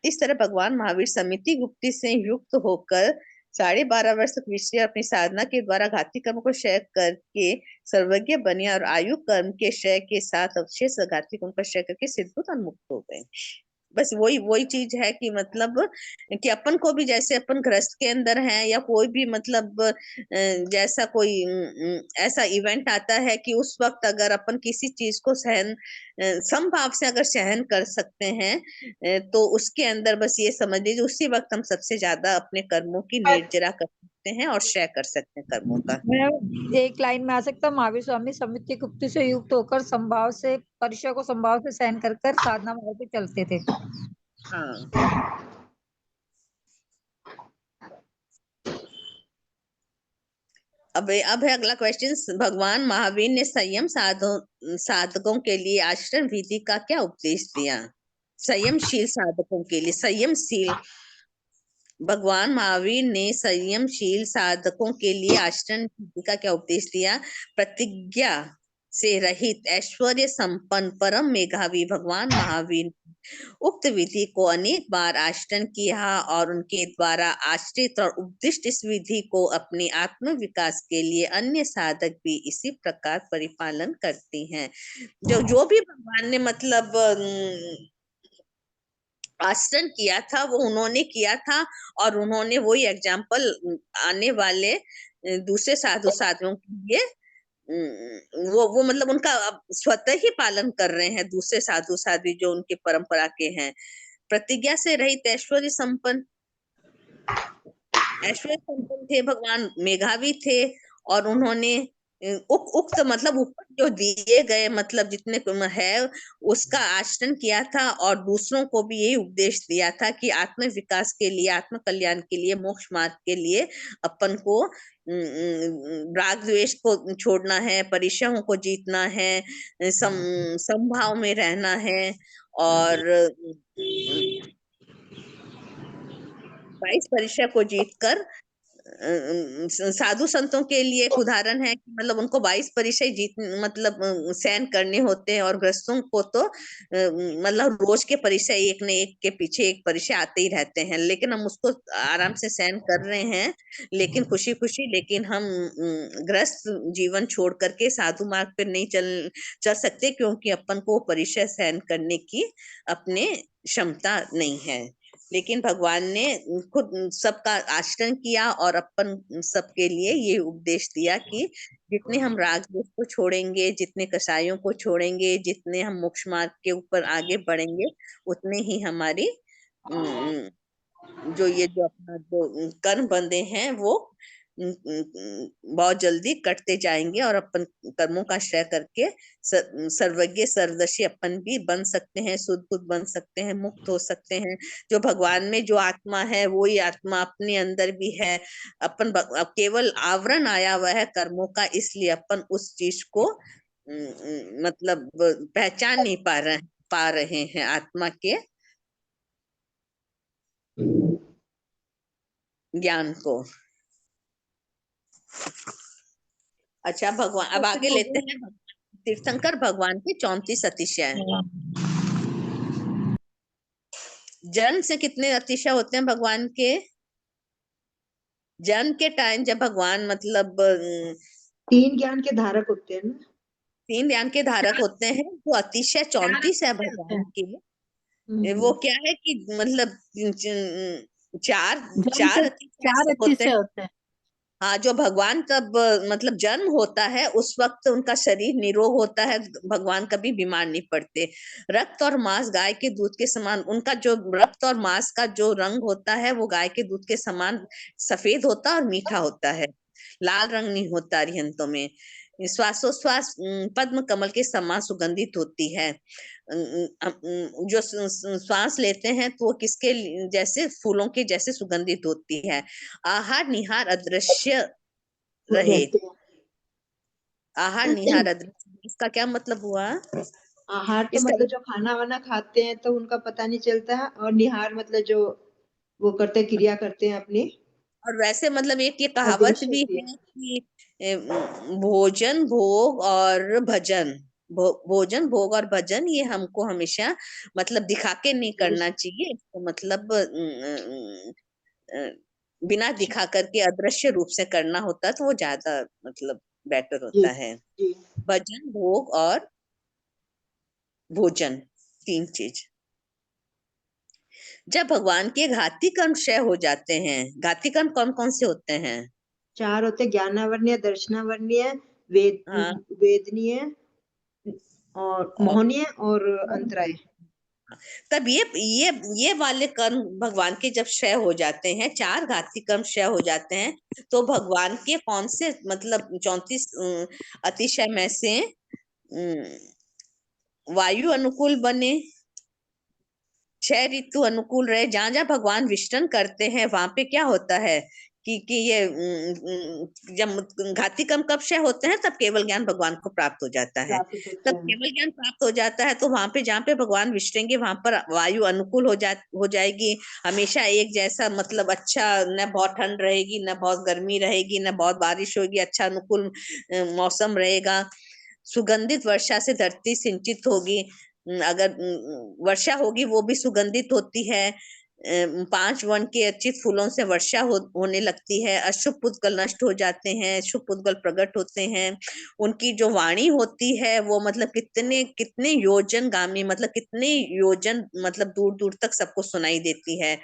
इस तरह भगवान महावीर समिति गुप्ती से युक्त होकर 12.5 वर्ष तक विचरे, अपनी साधना के द्वारा घाती कर्म को क्षय करके सर्वज्ञ बने और आयु कर्म के क्षय के साथ अवशेष घाती कर्म का क्षय करके सिद्धूत उन्मुक्त हो गए। बस वही वही चीज है कि मतलब कि अपन को भी जैसे अपन गृहस्थ के अंदर है या कोई भी मतलब जैसा कोई ऐसा इवेंट आता है कि उस वक्त अगर अपन किसी चीज को सहन समभाव से अगर सहन कर सकते हैं तो उसके अंदर बस ये समझ लीजिए उसी वक्त हम सबसे ज्यादा अपने कर्मों की निर्जरा कर सकते हैं और क्षय कर सकते हैं कर्मों का। मैं एक लाइन में आ सकता, महावीर स्वामी समिति गुप्ती से युक्त होकर संभाव से परीक्षा को संभाव से सहन कर कर साधना मार्ग पे चलते थे। हाँ अब है अगला क्वेश्चन। भगवान महावीर ने संयम साधकों के लिए आश्रम विधि का क्या उपदेश दिया? संयमशील साधकों के लिए, संयमशील भगवान महावीर ने संयमशील साधकों के लिए आश्रम विधि का क्या उपदेश दिया? प्रतिज्ञा से रहित ऐश्वर्य संपन्न परम मेधावी भगवान महावीर ने उक्त विधि को अनेक बार आचरण किया और उनके द्वारा आश्रित और उपदिष्ट इस विधि को अपने आत्म विकास के लिए अन्य साधक भी इसी प्रकार परिपालन करते हैं। जो भी भगवान ने मतलब आचरण किया था वो उन्होंने किया था और उन्होंने वही एग्जाम्पल आने वाले दूसरे साधु साधुओं के लिए वो मतलब उनका अब स्वतः ही पालन कर रहे हैं दूसरे साधु साधु जो उनके परंपरा के हैं। प्रतिज्ञा से रहित ऐश्वर्य संपन्न थे भगवान, मेधावी थे और उन्होंने उक्त मतलब ऊपर जो दिए गए मतलब जितने है उसका आचरण किया था और दूसरों को भी यही उपदेश दिया था कि आत्म विकास के लिए, आत्म कल्याण के लिए, मोक्ष मार्ग के लिए अपन को राग द्वेष को छोड़ना है, परीक्षाओं को जीतना है, समभाव में रहना है और 22 परीक्षा को जीतकर साधु संतों के लिए एक उदाहरण है कि मतलब उनको 22 परीक्षा जीत मतलब सहन करने होते हैं और गृहस्थों को तो मतलब रोज के परीक्षा एक न एक के पीछे एक परीक्षा आते ही रहते हैं, लेकिन हम उसको आराम से सहन कर रहे हैं लेकिन खुशी खुशी, लेकिन हम गृहस्थ जीवन छोड़ करके साधु मार्ग पर नहीं चल सकते क्योंकि अपन को परीक्षा सहन करने की अपने क्षमता नहीं है। लेकिन भगवान ने खुद सबका आचरण किया और अपन सबके लिए ये उपदेश दिया कि जितने हम राग द्वेष को छोड़ेंगे, जितने कसायों को छोड़ेंगे, जितने हम मोक्ष मार्ग के ऊपर आगे बढ़ेंगे उतने ही हमारी जो ये जो अपना जो कर्म बंधे हैं वो बहुत जल्दी कटते जाएंगे और अपन कर्मों का आश्रय करके सर्वज्ञ सर्वदर्शी अपन भी बन सकते हैं, शुद्ध बुद्ध बन सकते हैं, मुक्त हो सकते हैं। जो भगवान में जो आत्मा है वही आत्मा अपने अंदर भी है। अपन केवल आवरण आया हुआ है कर्मों का, इसलिए अपन उस चीज को मतलब पहचान नहीं पा रहे हैं आत्मा के ज्ञान को। अच्छा, भगवान अब आगे लेते हैं तीर्थंकर भगवान के 34 अतिशय। जन्म से कितने अतिशय होते हैं भगवान के? जन्म के टाइम जब भगवान मतलब 3 ज्ञान के धारक होते हैं ना। 3 ज्ञान के धारक होते हैं, तो अतिशय 34 है भगवान के। वो क्या है कि मतलब चार चार अतिशय होते अतिशय हैं। होते हैं। हाँ, जो भगवान कब मतलब जन्म होता है उस वक्त उनका शरीर निरोग होता है, भगवान कभी बीमार नहीं पड़ते। रक्त और मांस गाय के दूध के समान, उनका जो रक्त और मांस का जो रंग होता है वो गाय के दूध के समान सफेद होता है और मीठा होता है, लाल रंग नहीं होता अरिहंतों में। श्वासोश्वास पद्म कमल के समान सुगंधित होती है। जो श्वास लेते हैं तो वो किसके जैसे फूलों के जैसे सुगंधित होती है। आहार निहार अदृश्य रहे। आहार निहार अदृश्य, इसका क्या मतलब हुआ? आहार तो मतलब जो खाना वाना खाते हैं तो उनका पता नहीं चलता है, और निहार मतलब जो वो करते क्रिया करते हैं अपनी। और वैसे मतलब एक ये कहावत भी है कि भोजन भोग और भजन, भोजन भोग और भजन ये हमको हमेशा मतलब दिखा के नहीं करना चाहिए, इसको मतलब बिना दिखा करके अदृश्य रूप से करना होता है तो वो ज्यादा मतलब बेटर होता है। भजन भोग और भोजन, 3 चीज। जब भगवान के घाती कर्म क्षय हो जाते हैं, घाती कर्म कौन कौन से होते हैं? 4 होते हैं, ज्ञानावर्णीय, दर्शनावर्णीय, हाँ, वेदनीय और मोहनीय और अंतराय। तब ये वाले कर्म भगवान के जब क्षय हो जाते हैं, 4 घाती कर्म क्षय हो जाते हैं, तो भगवान के कौन से मतलब 34 अतिशय में से वायु अनुकूल बने, 6 ऋतु अनुकूल रहे। जहां जहां भगवान विचरण करते हैं वहां पे क्या होता है कि ये जब घाती कर्म कब क्षय होते हैं तब केवल ज्ञान भगवान को प्राप्त हो जाता है। तब केवल ज्ञान प्राप्त हो जाता है तो वहां पे जहाँ पे भगवान विचरेंगे वहां पर वायु अनुकूल हो जाएगी, हमेशा एक जैसा मतलब अच्छा, न बहुत ठंड रहेगी न बहुत गर्मी रहेगी न बहुत बारिश होगी, अच्छा अनुकूल मौसम रहेगा। सुगंधित वर्षा से धरती सिंचित होगी, अगर वर्षा होगी वो भी सुगंधित होती है। 5 वन के अच्छे फूलों से वर्षा होने लगती है। अशुभ पुद्गल नष्ट हो जाते हैं, शुभ पुद्गल प्रकट होते हैं। उनकी जो वाणी होती है वो मतलब कितने कितने योजन गामी, मतलब कितने योजन मतलब दूर दूर तक सबको सुनाई देती है।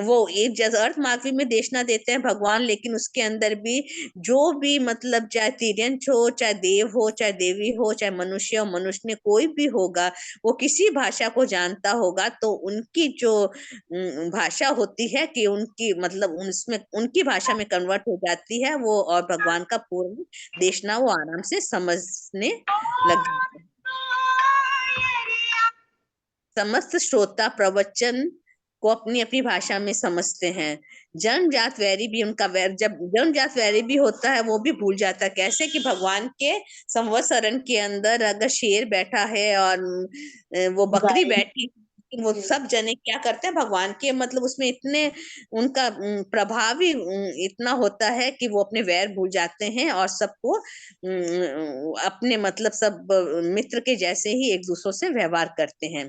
वो एक जैसा अर्थ मार्ग में देशना देते हैं भगवान, लेकिन उसके अंदर भी जो भी मतलब चाहे तिर्यंच हो, चाहे देव हो, चाहे देवी हो, चाहे मनुष्य हो, मनुष्य में कोई भी होगा वो किसी भाषा को जानता होगा, तो उनकी जो भाषा होती है कि उनकी मतलब उसमें उनकी भाषा में कन्वर्ट हो जाती है वो, और भगवान का पूर्ण देशना वो आराम से समझने लग जाते हैं। समस्त श्रोता प्रवचन को अपनी अपनी भाषा में समझते हैं। जन्मजात वैरी भी उनका वैर, जब जन्मजात वैरी भी होता है वो भी भूल जाता है। कैसे कि भगवान के संवत्सरण के अंदर अगर शेर बैठा है और वो बकरी बैठी, वो सब जने क्या करते हैं भगवान के मतलब उसमें इतने उनका प्रभाव ही इतना होता है कि वो अपने वैर भूल जाते हैं और सबको अपने मतलब सब मित्र के जैसे ही एक दूसरों से व्यवहार करते हैं।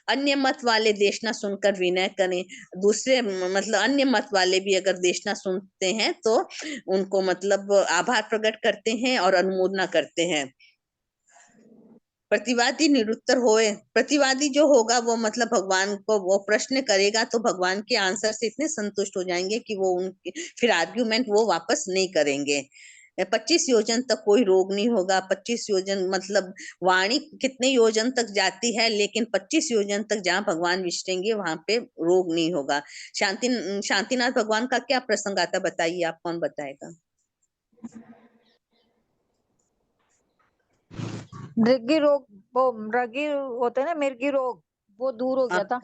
अन्य मत वाले देशना सुनकर विनय करें। दूसरे मतलब अन्य मत वाले भी अगर देशना सुनते हैं तो उनको मतलब आभार प्रकट करते हैं और अनुमोदना करते हैं। प्रतिवादी निरुत्तर होए, प्रतिवादी जो होगा वो मतलब भगवान को वो प्रश्न करेगा तो भगवान के आंसर से इतने संतुष्ट हो जाएंगे कि वो उनके फिर आर्ग्यूमेंट वो वापस नहीं करेंगे। 25 योजन तक कोई रोग नहीं होगा। 25 योजन मतलब वाणी कितने योजन तक जाती है, लेकिन 25 योजन तक जहाँ भगवान विचरेंगे वहां पे रोग नहीं होगा। शांतिनाथ भगवान का क्या प्रसंग आता, बताइए, आप कौन बताएगा? मृगी रोग, वो मृगी होते हैं ना, मिर्गी रोग, वो दूर हो गया था।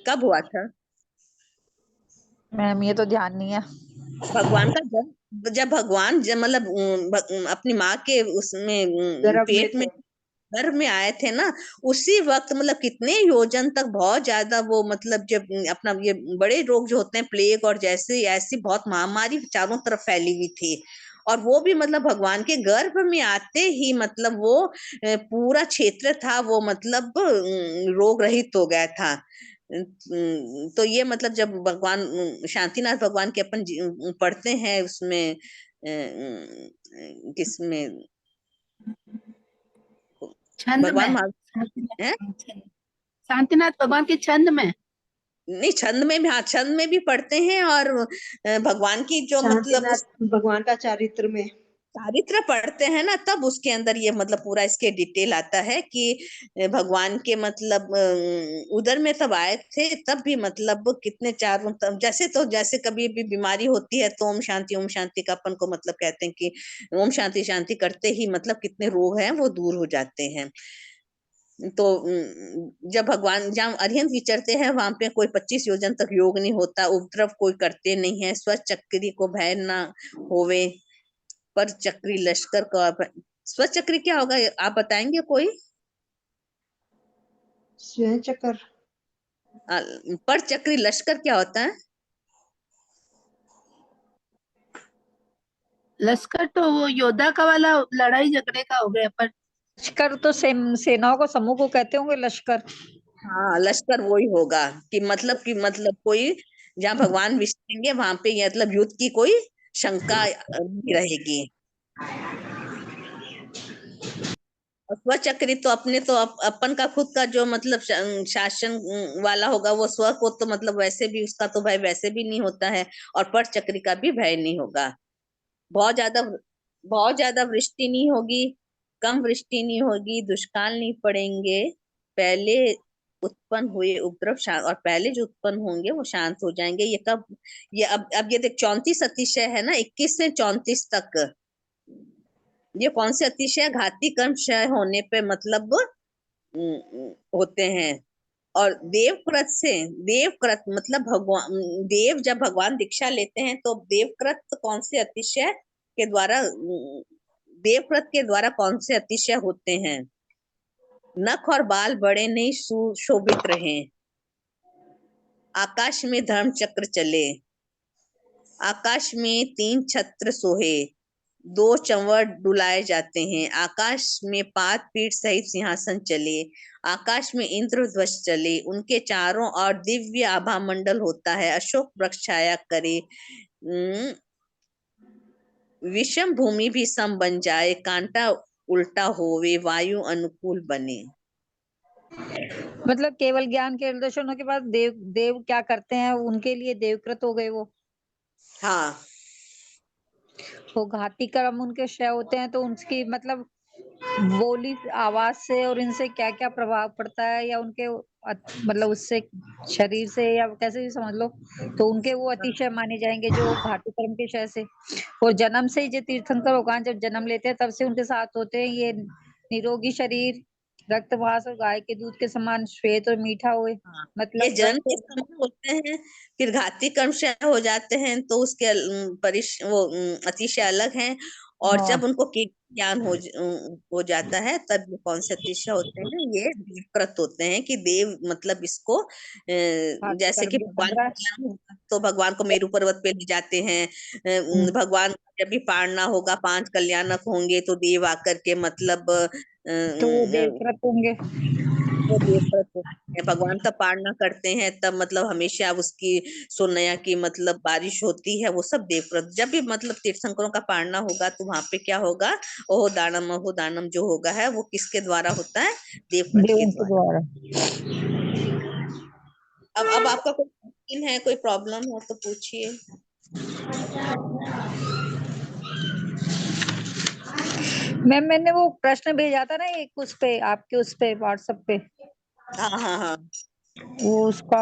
कब हुआ था? मैम ये तो ध्यान नहीं है। भगवान का जब भगवान मतलब अपनी माँ के उसमें गर्भ में पेट में थे। गर्भ में आए थे ना, उसी वक्त मतलब कितने योजन तक बहुत ज्यादा वो मतलब जब अपना ये बड़े रोग जो होते हैं, प्लेग और जैसे ऐसी बहुत महामारी चारों तरफ फैली हुई थी, और वो भी मतलब भगवान के गर्भ में आते ही मतलब वो पूरा क्षेत्र था वो मतलब रोग रहित हो गया था। तो ये मतलब जब भगवान शांतिनाथ भगवान के अपन पढ़ते हैं उसमें किसमें छंद भगवान में, है शांतिनाथ भगवान के छंद में। नहीं, छंद में भी, हाँ छंद में भी पढ़ते हैं, और भगवान की जो मतलब शांतिनाथ भगवान का चारित्र में चारित्र पढ़ते हैं ना, तब उसके अंदर ये मतलब पूरा इसके डिटेल आता है कि भगवान के मतलब उधर में तब आए थे, तब भी मतलब कितने चारों जैसे तो जैसे कभी भी बीमारी होती है तो ओम शांति का अपन को मतलब कहते हैं कि ओम शांति शांति करते ही मतलब कितने रोग हैं वो दूर हो जाते हैं। तो जब भगवान जहाँ अरिहंत विचरते हैं वहां पे कोई 25 योजन तक योग नहीं होता, उपद्रव कोई करते नहीं है, स्वचक्री को भय ना होवे, पर चक्री लश्कर का। स्वचक्री क्या होगा, आप बताएंगे कोई? स्वयं चक्र। पर चक्री लश्कर क्या होता है? लश्कर तो वो योद्धा का वाला लड़ाई झगड़े का हो गया, पर लश्कर तो सेनाओं को समूह को कहते होंगे लश्कर। हाँ, लश्कर वही होगा कि मतलब कोई जहाँ भगवान विचरेंगे वहां पे ये मतलब युद्ध की कोई शंका नहीं रहेगी। और स्वचक्री तो अपने तो अपन का खुद का जो मतलब शासन वाला होगा, वो स्व को तो मतलब वैसे भी उसका तो भय वैसे भी नहीं होता है, और पर चक्री का भी भय नहीं होगा। बहुत ज्यादा बहुत ज्यादा वृष्टि नहीं होगी, कम वृष्टि नहीं होगी, दुष्काल नहीं पड़ेंगे, पहले उत्पन्न हुए उपद्रव शांत, और पहले जो उत्पन्न होंगे वो शांत हो जाएंगे। ये कब, ये अब ये देख 34 अतिशय है ना, 21 से 34 तक, ये कौन से अतिशय? घाती कर्म क्षय होने पे मतलब होते हैं। और देवकृत मतलब भगवान, देव जब भगवान दीक्षा लेते हैं तो देवकृत कौन से अतिशय के द्वारा, देवकृत के द्वारा कौन से अतिशय होते हैं? नख और बाल बड़े नहीं सुशोभित रहे, आकाश में धर्म चक्र चले, आकाश में 3 छत्र सोहे, 2 चंवर डुलाए जाते हैं, आकाश में पात पीठ सहित सिंहासन चले, आकाश में इंद्र ध्वज चले, उनके चारों ओर दिव्य आभा मंडल होता है, अशोक वृक्ष छाया करे, विषम भूमि भी सम बन जाए, कांटा उल्टा होवे, वायु अनुकूल बने। मतलब केवल ज्ञान के दर्शनों के बाद देव देव क्या करते हैं, उनके लिए देवकृत हो गए हाँ, वो घाती कर्म उनके क्षय होते हैं, तो उनकी मतलब बोली आवाज से और इनसे क्या क्या प्रभाव पड़ता है, या उनके मतलब उससे शरीर से या कैसे भी समझ लो, तो उनके वो अतिशय माने जाएंगे जो घाती कर्म के क्षय से। और जन्म से ही जो तीर्थंकर भगवान जब जन्म लेते हैं तब से उनके साथ होते हैं ये निरोगी शरीर, रक्तवास और गाय के दूध के समान श्वेत और मीठा हुए, हाँ, ये मतलब जन्म रक्त। के समय होते हैं, फिर घाती कर्म क्षय हो जाते हैं तो उसके वो अतिशय अलग हैं, और हाँ, जब उनको ज्ञान हो जाता है तब ये कौन से अतिशय होते हैं, ये देवकृत होते हैं कि देव मतलब इसको घाती जैसे कि कर्म जो भगवान बन को रहा है। ज्ञान होगा तो भगवान को मेरू पर्वत पे ले जाते हैं। भगवान को जब भी पाड़ना होगा, 5 कल्याणक होंगे तो देव आकर के मतलब तो वो देवकृत होंगे। वो देवव्रत होते हैं, भगवान का पालना करते हैं, तब मतलब हमेशा उसकी सोनया की मतलब बारिश होती है, वो सब देवव्रत। जब भी मतलब तीर्थंकरों का पालना होगा तो वहां पे क्या होगा, ओहो दानम जो होगा है वो किसके द्वारा होता है? देवव्रत के देवों के द्वारा। द्वारा। अब आपका कोई क्वेश्चन है, कोई प्रॉब्लम हो तो पूछिए। मैम मैंने वो प्रश्न भेजा था ना एक उस पे आपके उस पे व्हाट्सएप पे, हाँ हाँ हाँ, वो उसका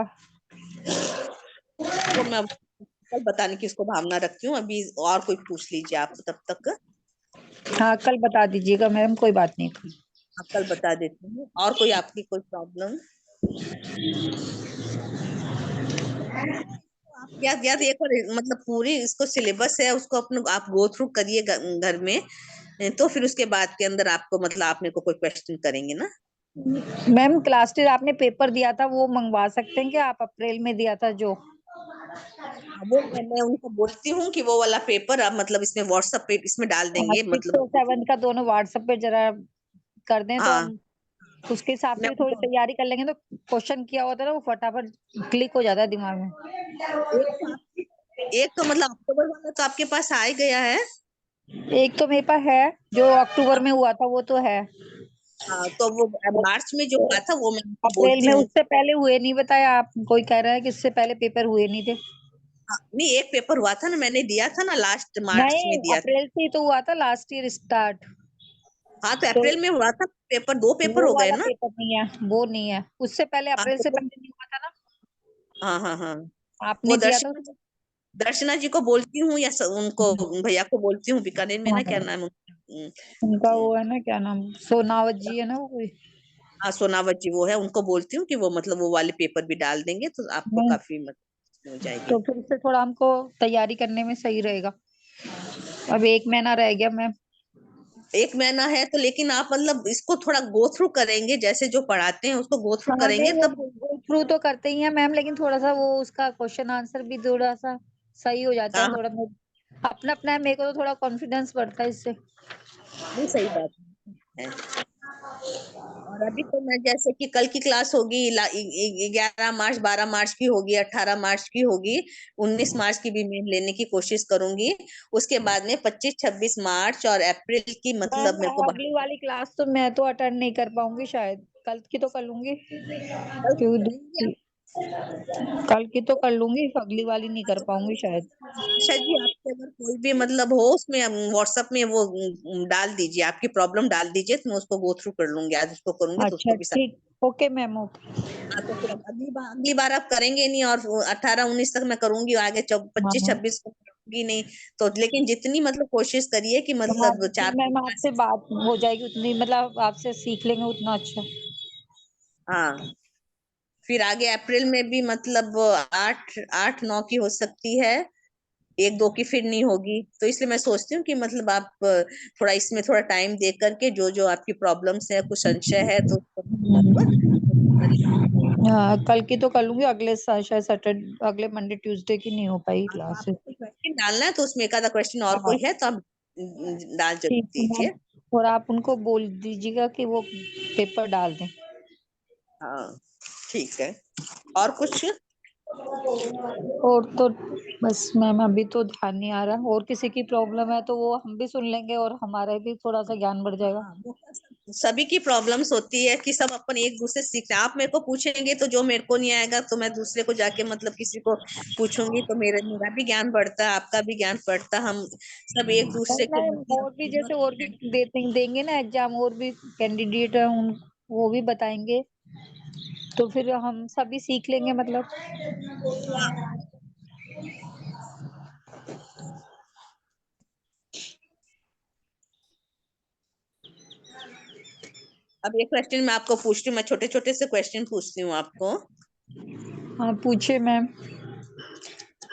वो मैं कल बताने की इसको भावना रखती हूँ। अभी और कोई पूछ लीजिए आप तब तक। हाँ कल बता दीजिएगा मैम, कोई बात नहीं। आप कल बता देती हूँ। और कोई आपकी कोई प्रॉब्लम? आप याद याद एक और मतलब पूरी इसको सिलेबस है उसको अपने आप गो थ्रू करिए घर में, तो फिर उसके बाद के अंदर आपको मतलब आप मेरे को कोई क्वेश्चन करेंगे ना। मैम क्लास टेस्ट आपने पेपर दिया था वो मंगवा सकते हैं क्या आप? अप्रैल में दिया था जो। वो मैं उनको बोलती हूँ कि वो वाला पेपर आप मतलब इसमें व्हाट्सएप पे इसमें डाल देंगे 6 मतलब। और 7 का दोनों व्हाट्सएप पे जरा कर दें तो हाँ हम उसके हिसाब मैं से थोड़ी उनको तैयारी कर लेंगे, तो क्वेश्चन किया होता है ना वो फटाफट क्लिक हो जाता है दिमाग में। एक तो मतलब अक्टूबर वाला तो आपके पास आ ही गया है। एक तो मेरे पास है जो अक्टूबर में हुआ था वो तो है। हाँ तो वो मार्च में जो हुआ था वो मैं उनको अप्रैल बोलती में हूँ। उससे पहले हुए नहीं, बताया आप, कोई कह रहा है कि इससे पहले पेपर हुए नहीं थे। हाँ, नहीं एक पेपर हुआ था ना, मैंने दिया था ना लास्ट मार्च नहीं में दिया था। अप्रैल से ही तो हुआ था लास्ट ईयर स्टार्ट। हाँ तो तो अप्रैल में हुआ था पेपर, 2 पेपर वो हो गए वाला ना। पेपर नहीं है, वो नहीं है, उससे पहले हाँ अप्रैल तो से पहले नहीं हुआ था ना। हाँ हाँ हाँ, वो आपने दिया था दर्शना दर्शना जी को बोलती हूँ या उनको भैया को बोलती हूँ बीकानेर में ना, क्या हाँ नाम है उनका वो है ना, क्या नाम, सोनावत जी है ना वो कोई। हाँ सोनावत जी वो है, उनको बोलती हूँ कि वो मतलब वो वाले पेपर भी डाल देंगे तो आपको नहीं, काफी मतलब हो जाएगी। तो फिर से थोड़ा हमको तैयारी करने में सही रहेगा। अब 1 महीना रह गया मैम। 1 महीना है तो, लेकिन आप मतलब इसको थोड़ा गो थ्रू करेंगे, जैसे जो पढ़ाते हैं उसको गो थ्रू हाँ नहीं करेंगे वो तब। गो थ्रू तो करते ही हैं मैम, लेकिन थोड़ा सा वो उसका क्वेश्चन आंसर भी थोड़ा सा सही हो जाता है हाँ थोड़ा। अपना अपना है, मेरे को तो थोड़ा कॉन्फिडेंस बढ़ता है इससे। नहीं सही बात है। और अभी तो मैं जैसे कि कल की क्लास होगी 11 मार्च, 12 मार्च की होगी, 18 मार्च की होगी, 19 मार्च की भी मैं लेने की कोशिश करूंगी। उसके बाद में 25, 26 मार्च और अप्रैल की मैम मतलब मेरे को अगली वाली क्लास तो मैं तो अटेंड नहीं कर पाऊंगी शायद, कल की तो कर लूंगी कल की करेंगे क्योंकि कल की तो कर लूंगी, अगली वाली नहीं कर पाऊंगी शायद। आशा जी, आपके अगर कोई भी मतलब हो उसमें व्हाट्सएप में वो डाल दीजिए, आपकी प्रॉब्लम डाल दीजिए तो मैं उसको गो थ्रू कर लूंगी, आज उसको करूंगी तो अच्छा उसको भी साथ। ठीक, ओके मैम ओके। हाँ तो फिर अब अगली बार आप करेंगे नहीं, और 18, 19 तक मैं करूंगी, आगे हाँ 25, 26 को करूंगी नहीं। तो लेकिन जितनी मतलब कोशिश करिए कि हाँ मतलब जितनी 4 मैम आपसे बात हो जाएगी उतनी मतलब आपसे सीख लेंगे उतना अच्छा। हाँ फिर आगे अप्रैल में भी मतलब 8, 8, 9 की हो सकती है, 1, 2 की फिर नहीं होगी, तो इसलिए मैं सोचती हूँ कि मतलब आप थोड़ा इसमें थोड़ा टाइम दे करके जो जो आपकी प्रॉब्लम्स है, कुछ संशय है तो उसको मतलब आप करिए। हाँ कल की तो कर लूंगी, अगले शायद सैटरडे, अगले मंडे ट्यूसडे की नहीं हो पाई हाँ, तो क्लासेस। आपको क्वेश्चन डालना है तो उसमें एक आधा क्वेश्चन और हाँ कोई है तो आप डाल जरूर ठीक है मैम, दीजिए। और आप उनको बोल दीजिएगा कि वो पेपर डाल दें। हाँ ठीक है। और कुछ? और तो बस मैम अभी तो ध्यान नहीं आ रहा, और किसी की प्रॉब्लम है तो वो हम भी सुन लेंगे और हमारा भी थोड़ा सा ज्ञान बढ़ जाएगा। हाँ, सभी की प्रॉब्लम्स होती है कि सब अपन एक दूसरे से सीखते हैं। आप मेरे को पूछेंगे तो जो मेरे को नहीं आएगा तो मैं दूसरे को जाके मतलब किसी को पूछूंगी, तो मेरा भी ज्ञान बढ़ता है, आपका भी ज्ञान बढ़ता है, हम सब एक दूसरे को नहीं और भी मतलब जैसे और भी देंगे ना एग्जाम, और भी कैंडिडेट है उन वो भी बताएंगे, तो फिर हम सभी सीख लेंगे मतलब। अब ये क्वेश्चन मैं आपको पूछती हूँ, मैं छोटे छोटे से क्वेश्चन पूछती हूँ आपको। हाँ पूछिए मैम,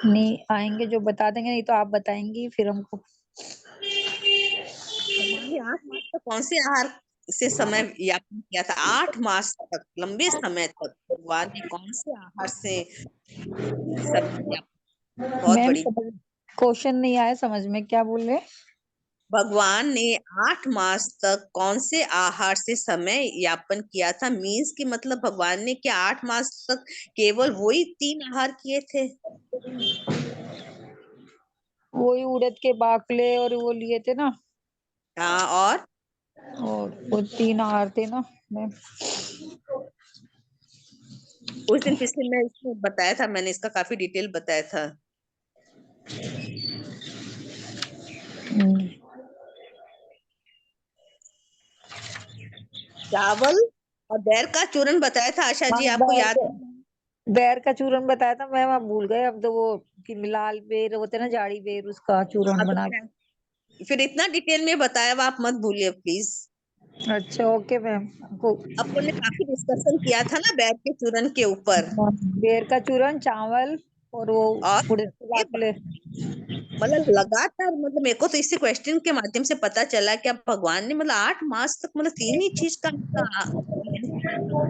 नहीं आएंगे जो बता देंगे, नहीं तो आप बताएंगी फिर हमको। भगवान ने 8 मास तक कौन से आहार से समय यापन किया था? 8 मास तक, लंबे समय तक भगवान ने कौन से आहार से समय यापन? बहुत मैम बड़ी। समझ, क्वेश्चन नहीं आया समझ में, क्या बोल रहे हैं? भगवान ने 8 मास तक कौन से आहार से समय यापन किया था? मीन्स कि मतलब भगवान ने क्या 8 मास तक केवल वही 3 आहार किए थे? वही उड़द के बाकले और वो लिए थे ना, हाँ और और वो 3 आहार थे ना मैम। उस दिन पिछले मैं इसमें बताया था, मैंने इसका काफी डिटेल बताया था। हम्म, चावल और बैर का चूरन बताया था आशा जी, हाँ, आपको याद है? बैर का चूरन बताया था मैम, आप भूल गए अब तो। वो कि लाल बेर होते हैं ना, जाड़ी बेर, उसका चूरन हाँ, बना फिर इतना डिटेल में बताया हुआ आप मत भूलिए प्लीज। अच्छा ओके मैम। आपको अपन ने काफी डिस्कशन किया था ना बैर के चूरन के ऊपर। बेर का चूरन, चावल और वो और उड़द की ये दाल। मतलब लगातार, मतलब मेरे को तो इसी क्वेश्चन के माध्यम से पता चला कि अब भगवान ने मतलब 8 मास तक मतलब तीन ही चीज का पालन किया था।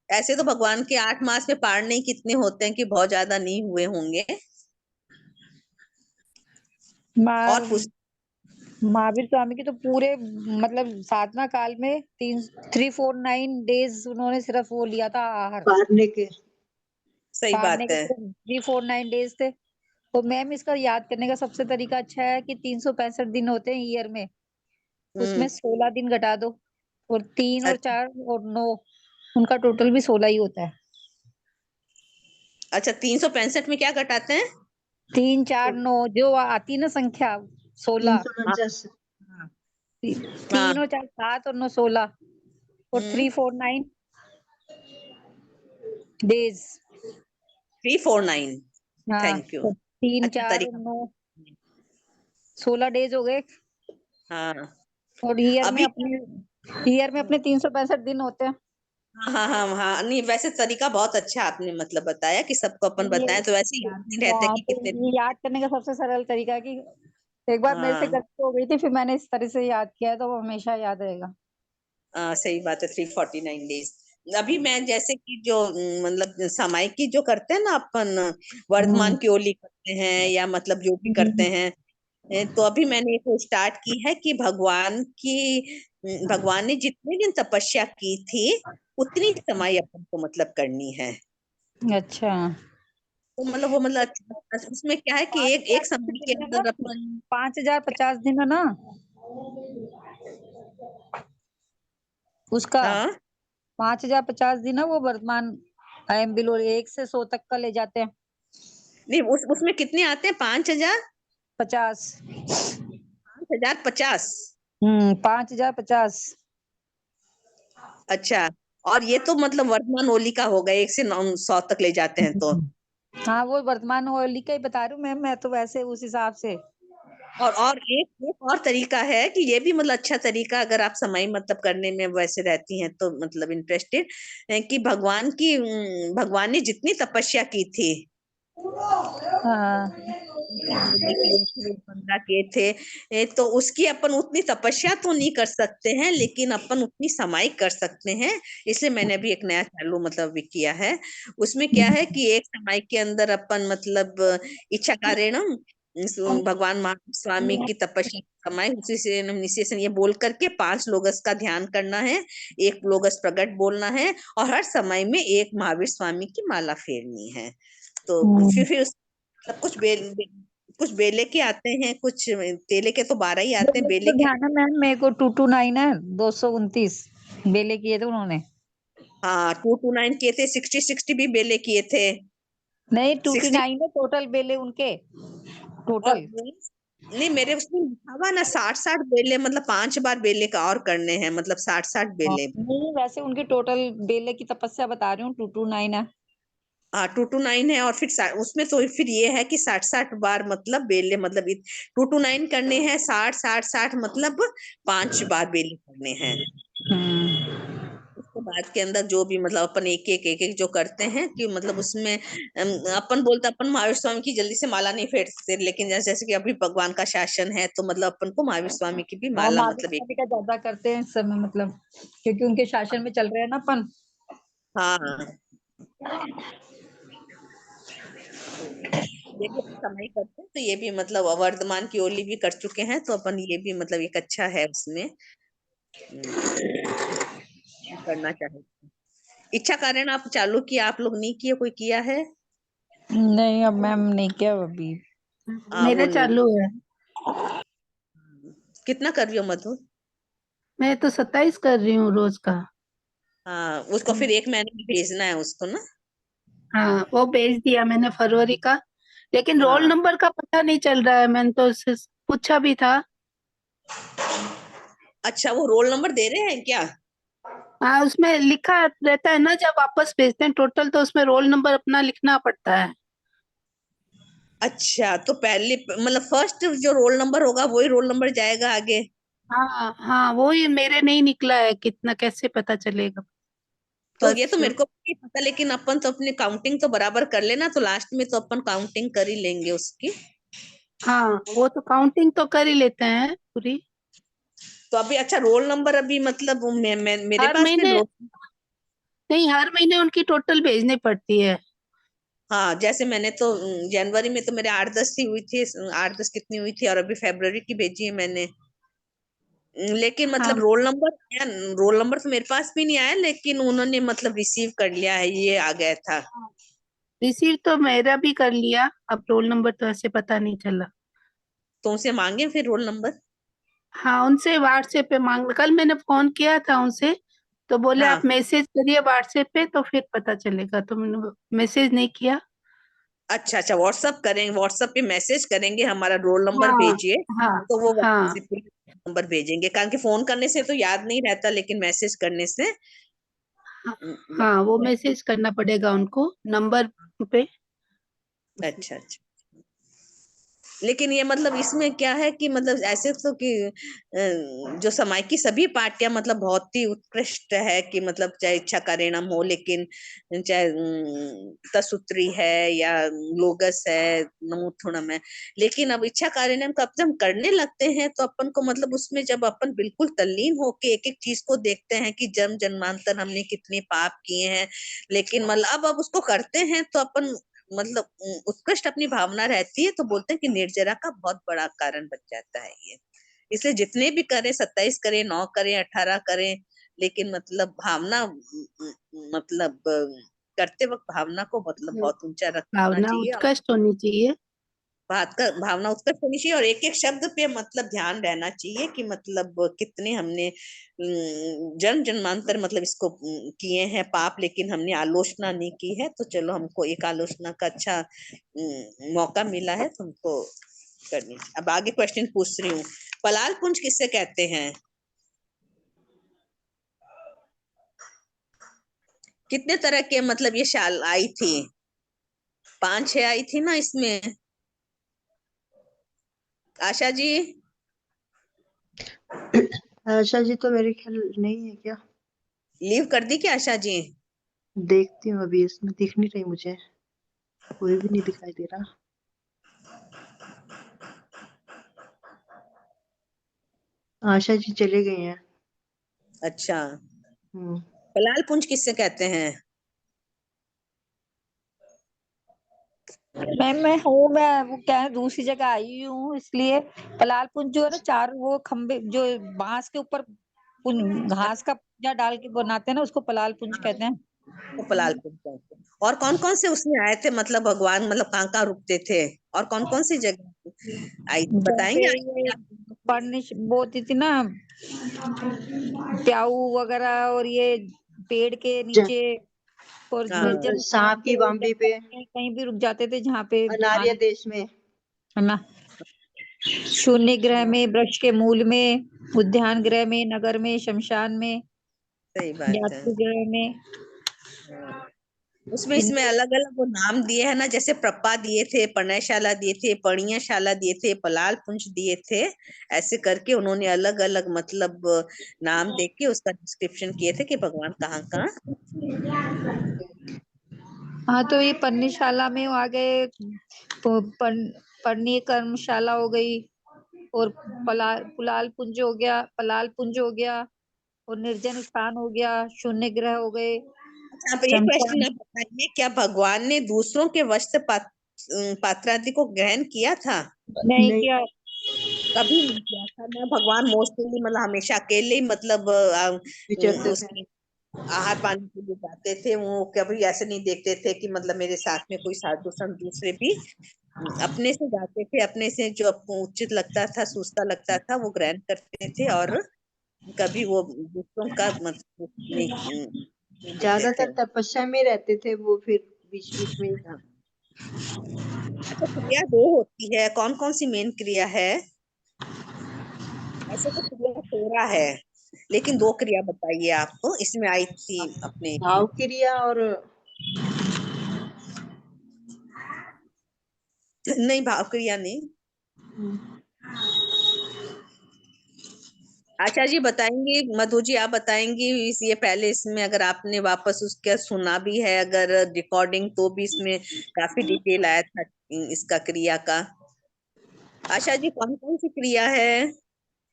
ऐसे तो भगवान के 8 मास में पारने ही कितने होते हैं कि बहुत ज्यादा नहीं हुए होंगे। और पूछ महावीर स्वामी की तो पूरे मतलब साधना काल में 349 डेज उन्होंने सिर्फ वो लिया था आहार। पारने के। सही पारने बात के है। सिर्फ 349 डेज थे। तो मैम इसका याद करने का सबसे तरीका अच्छा है कि 365 दिन होते हैं ईयर में, उसमें हम्म। 16 दिन घटा दो, और 3 और अच्छा 4 और 9, उनका टोटल भी 16 ही होता है। अच्छा, 365 में क्या घटाते हैं? 3 4 9 जो आती है ना संख्या, 16। 349। हाँ 3 और 4 7 और 9 16, और हम्म। 349 डेज। 349। हाँ थैंक यू। तो 3 अच्छा 4 और तरीका। 9 16 डेज हो गए। हाँ और अभी ईयर में अपने 365 दिन होते हैं। हाँ हाँ हाँ हाँ, नहीं वैसे तरीका बहुत अच्छा आपने मतलब बताया कि सबको अपन ये बताएं, तो वैसे याद नहीं रहता हाँ, कि तो कितने। ये याद करने का सबसे सरल तरीका है कि एक बार मेरे से हाँ गलती हो गई थी, फिर मैंने इस तरह से याद किया है, तो वो हमेशा याद रहेगा। सही बात है, 349 डेज। अभी मैं जैसे कि जो मतलब समय की जो करते हैं ना अपन, वर्तमान हम्म की ओली करते हैं या मतलब जो भी करते हम्म, हैं। तो अभी मैंने एक स्टार्ट की है कि भगवान ने जितने दिन तपस्या की थी उतनी समय अपन को मतलब करनी है। अच्छा। तो मतलब वो मतलब उसमें क्या है कि एक एक समय के 5050 दिन है ना, अंदर अपन। 5050 दिन है ना उसका। हाँ 5050 दिन है वो वर्तमान आयम बिलो 1 से 100 तक का ले जाते हैं। नहीं, उसमें कितने आते हैं? 5000? 50। 5050? 5050। अच्छा। और ये तो मतलब वर्तमान ओली का होगा, 1 से 100 तक ले जाते हैं तो। हाँ वो वर्तमान होली का ही बता रही हूँ मैम, मैं तो वैसे उस हिसाब से। और एक और तरीका है कि ये भी मतलब अच्छा तरीका, अगर आप समय मतलब करने में वैसे रहती हैं तो मतलब इंटरेस्टेड, कि भगवान ने जितनी तपस्या की थी, हाँ उनकी बोली किए थे, 15 किए थे, तो उसकी अपन उतनी तपस्या तो नहीं कर सकते हैं, लेकिन अपन उतनी समाई कर सकते हैं। इसलिए मैंने अभी एक नया चालू मतलब भी किया है। उसमें क्या है कि एक समाई के अंदर अपन मतलब इच्छा कारणम, भगवान महावीर स्वामी की तपस्या समाई, उसी से इनिशिएशन ये बोल करके 5 लोगस का ध्यान करना है, 1 लोगस प्रगट बोलना है, और हर समय में एक महावीर स्वामी की माला फेरनी है। तो हम्म, फिर मतलब कुछ बेले के आते हैं, कुछ तेले के, तो 12 ही वो आते हैं मेरे बेले को के। ध्यान है मैम, मेरे को 229 है, 229 बेले किए थे उन्होंने। हाँ 229 किए थे, 60 भी बेले किए थे। नहीं 60। 229 है टोटल बेले उनके, और टोटल। नहीं, मेरे उसमें लिखा हुआ ना 60 बेले, मतलब 5 बार बेले का और करने हैं, मतलब 60 हाँ, बेले। नहीं वैसे उनकी टोटल बेले की तपस्या बता रही हूँ, 229 है। हाँ 229 है, और फिर उसमें तो फिर ये है कि 60 बार मतलब बेले, मतलब 229 करने हैं, 60 60 60 मतलब 5 बार बेले करने हैं। उसके बाद के अंदर जो भी मतलब अपन एक एक जो करते हैं कि मतलब उसमें अपन बोलते अपन महावीर स्वामी की जल्दी से माला नहीं फेरते, लेकिन जैसे जैसे कि अभी भगवान का शासन है तो मतलब अपन को महावीर स्वामी की भी और माला महावीर मतलब एक। स्वामी का ज्यादा करते हैं इस समय, मतलब क्योंकि उनके शासन में चल रहे हैं ना अपन। हाँ तो ये भी समय करते हैं, तो ये भी मतलब वर्धमान की ओली भी कर चुके हैं, तो अपन ये भी मतलब एक अच्छा है उसमें। करना चाहिए। इच्छा कारण आप चालू किया, आप लोग नहीं किए, कोई किया है? नहीं अब मैम नहीं किया अभी। वो मेरा नहीं। चालू है। कितना कर रही हो मधु? मैं तो 27 कर रही हूँ रोज का। हाँ उसको फिर 1 महीने में भेजना है उसको ना। हाँ वो भेज दिया मैंने फरवरी का, लेकिन रोल हाँ नंबर का पता नहीं चल रहा है। मैंने तो उससे पूछा भी था। अच्छा, वो रोल नंबर दे रहे हैं क्या? हाँ, उसमें लिखा रहता है ना, जब वापस भेजते हैं टोटल तो उसमें रोल नंबर अपना लिखना पड़ता है। अच्छा, तो पहले मतलब फर्स्ट जो रोल नंबर होगा वही रोल नंबर जाएगा आगे? हाँ हाँ, वो ही मेरे नहीं निकला है, कितना कैसे पता चलेगा? तो ये तो बस। मेरे को नहीं पता, लेकिन अपन तो अपनी काउंटिंग तो बराबर कर लेना, तो लास्ट में तो अपन काउंटिंग कर ही लेंगे उसकी। हाँ, वो तो काउंटिंग तो कर ही लेते हैं पूरी। तो अभी अच्छा, रोल नंबर अभी मतलब मेरे हर पास भी महीने नहीं, हर महीने उनकी टोटल भेजनी पड़ती है। हाँ, जैसे मैंने तो जनवरी में तो मेरे 8-10 ही हुई थी, 8-10 कितनी हुई थी, और अभी फरवरी की भेजी है मैंने। लेकिन हाँ, मतलब रोल नंबर तो मेरे पास भी नहीं आया, लेकिन उन्होंने मतलब रिसीव कर लिया है, ये आ गया था। रिसीव तो मेरा भी कर लिया, अब रोल नंबर तो ऐसे पता नहीं चला। तो उनसे मांगे फिर रोल नंबर? हाँ, उनसे व्हाट्सएप पे मांग, कल मैंने फोन किया था उनसे, तो बोले आप हाँ, मैसेज करिए व्हाट्सएप पे तो फिर पता चलेगा, तो मैंने मैसेज नहीं किया। अच्छा अच्छा, व्हाट्सअप करेंगे, व्हाट्सएप पे मैसेज करेंगे हमारा रोल नंबर हाँ भेजिए, हाँ तो वो हाँ नंबर भेजेंगे, कारण कि फोन करने से तो याद नहीं रहता, लेकिन मैसेज करने से हाँ, वो मैसेज करना पड़ेगा उनको नंबर पे। अच्छा अच्छा। लेकिन ये मतलब इसमें क्या है कि मतलब ऐसे तो कि जो समाज की सभी पार्टियां मतलब बहुत ही उत्कृष्ट है, कि मतलब चाहे इच्छा का परिणाम हो, लेकिन चाहे तसूत्री है या लोगस है, नमूथुणम है, लेकिन अब इच्छा का परिणाम का जब हम करने लगते हैं तो अपन को मतलब उसमें जब अपन बिल्कुल तल्लीन होके एक एक चीज को देखते हैं कि जन्म जन्मांतर हमने कितने पाप किए हैं, लेकिन मतलब अब उसको करते हैं तो अपन मतलब उत्कृष्ट अपनी भावना रहती है, तो बोलते हैं कि निर्जरा का बहुत बड़ा कारण बन जाता है ये। इसलिए जितने भी करें, 27 करें, 9 करें, 18 करें, लेकिन मतलब भावना मतलब करते वक्त भावना को मतलब बहुत ऊंचा रखना भावना चाहिए, उत्कृष्ट होनी चाहिए। बात का भावना उत्कृष्ट होनी चाहिए, और एक एक शब्द पे मतलब ध्यान रहना चाहिए कि मतलब कितने हमने जन्म जन्मांतर मतलब इसको किए हैं पाप, लेकिन हमने आलोचना नहीं की है, तो चलो हमको एक आलोचना का अच्छा मौका मिला है, तुमको करनी चाहिए। अब आगे क्वेश्चन पूछ रही हूँ, पलाल पुंज किससे कहते हैं? कितने तरह के मतलब ये शाल आई थी? 5-6 आई थी ना इसमें, आशा जी? आशा जी तो मेरे ख्याल नहीं है क्या? लीव कर दी क्या आशा जी? देखती हूँ, अभी इसमें दिख नहीं रही मुझे, कोई भी नहीं दिखाई दे रहा। आशा जी चले गई हैं। अच्छा, हम्म। पलाल पुंज किससे कहते हैं? मैं हूँ, मैं वो क्या है, दूसरी जगह आई हूँ, इसलिए पलाल पुंज जो है ना, चार वो खंबे जो बांस के ऊपर घास का पुंजा डाल के बनाते हैं ना, उसको पलाल पुंज कहते हैं। तो पलाल पुंज कहते हैं। और कौन कौन से उसमें आए थे मतलब भगवान, मतलब कहाँ कहाँ रुकते थे, और कौन कौन सी जगह आई थी, जैसे बताएंगे? ये परनिश बोती थी ना, प्याऊ वगैरह, और ये पेड़ के ज- नीचे, और हाँ निर्जन स्थान सांप की पे, बावली पे, जंगल में कहीं भी रुक जाते थे जहाँ पे अनार्य खाना, देश में। है ना, शून्य ग्रह में, वृक्ष के मूल में, उद्यान गृह में, नगर में, शमशान में, सही बात है। यात्री गृह में, हाँ। उसमें इसमें इनके अलग अलग वो नाम दिए हैं ना, जैसे प्रपा दिए थे, पर्णयशाला दिए थे, पर्णियाशाला दिए थे, पलाल पुंज दिए थे, ऐसे करके उन्होंने अलग अलग मतलब नाम दे के उसका डिस्क्रिप्शन किए थे कि भगवान कहाँ कहाँ। हाँ, तो ये पर्णिशाला में आ गए, पर्णी कर्मशाला हो गई, और पुलाल पुंज हो गया, पलाल पुंज हो गया, और निर्जन स्थान हो गया, शून्य ग्रह हो गए, अच्छा, आप ये क्वेश्चन शमशान। आप बताइए, क्या भगवान ने दूसरों के वश से पात्रादि को ग्रहण किया था? नहीं नहीं, किया। कभी नहीं किया था ना, भगवान मोस्टली मतलब हमेशा अकेले ही मतलब विचरते थे। उसकी आहार पानी के लिए जाते थे, वो कभी ऐसे नहीं देखते थे कि मतलब मेरे साथ में कोई साधु संत दूसरे भी अपने से जाते थे, अपने से जो आपको उचित लगता था, सूझता लगता था, वो ग्रहण करते थे, और कभी वो दूसरों का मतलब नहीं देखते थे। ज्यादातर तपस्या में रहते थे वो, फिर बीच बीच में। हाँ। अच्छा, क्रिया दो होती है, कौन कौन सी मेन क्रिया है? ऐसे तो क्रिया 13 है, लेकिन 2 क्रिया बताइए आपको इसमें आई थी अपने। भाव क्रिया और नहीं, भाव क्रिया नहीं। आचार्य जी बताएंगे, मधु जी आप बताएंगी ये पहले इसमें अगर आपने वापस उसका सुना भी है अगर रिकॉर्डिंग, तो भी इसमें काफी डिटेल आया था इसका क्रिया का। आशा जी कौन कौन सी क्रिया है?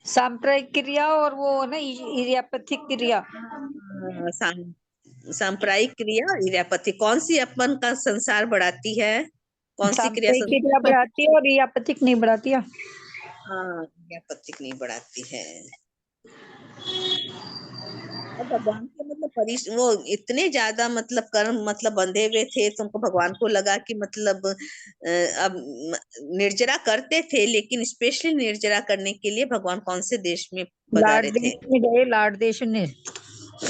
सांप्रदायिक क्रिया और वो ना इडियापैथिक क्रिया। सांप्रायिक क्रिया, इडियापैथी कौन सी अपन का संसार बढ़ाती है? कौन सी क्रिया सांप्रदायिक क्रिया बढ़ाती है और इडियापैथिक नहीं बढ़ाती है। हाँ, इडियापैथी नहीं बढ़ाती है। और भगवान के मतलब वो इतने ज्यादा मतलब कर्म मतलब बंधे हुए थे, तो उनको भगवान को लगा कि मतलब अब निर्जरा करते थे, लेकिन स्पेशली निर्जरा करने के लिए भगवान कौन से देश में लाड़ पधारे थे? देश में गए, लाड़ देश में,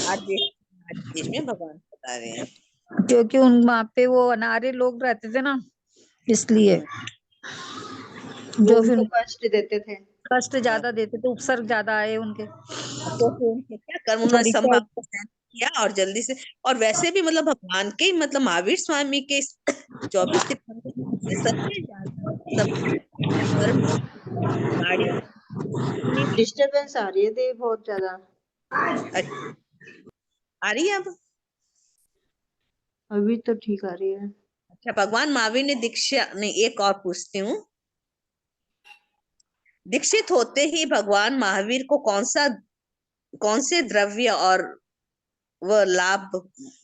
आज देश में भगवान पधारे हैं। क्योंकि उन वहां पे वो अनार्य लोग रहते थे ना, इसलिए वो जो फिर उनको कष्ट देते थे। कष्ट ज्यादा देते थे, उपसर्ग ज्यादा आए उनके। तो फिर उनके क्या कर्म, उन्होंने परीक्षा। संभाव को सहन किया और जल्दी से। और वैसे भी मतलब भगवान के मतलब महावीर स्वामी के 24 तीर्थंकर से सबसे ज्यादा मतलब कर्म गाड़ी इतनी डिस्टरबेंस आ रही है दे बहुत ज्यादा। आ रही है अब? अभी तो ठीक आ रही है। अच्छा, भगवान महावीर ने दीक्षा नहीं, एक और पूछती हूँ। दीक्षित होते ही भगवान महावीर को कौन से द्रव्य और वह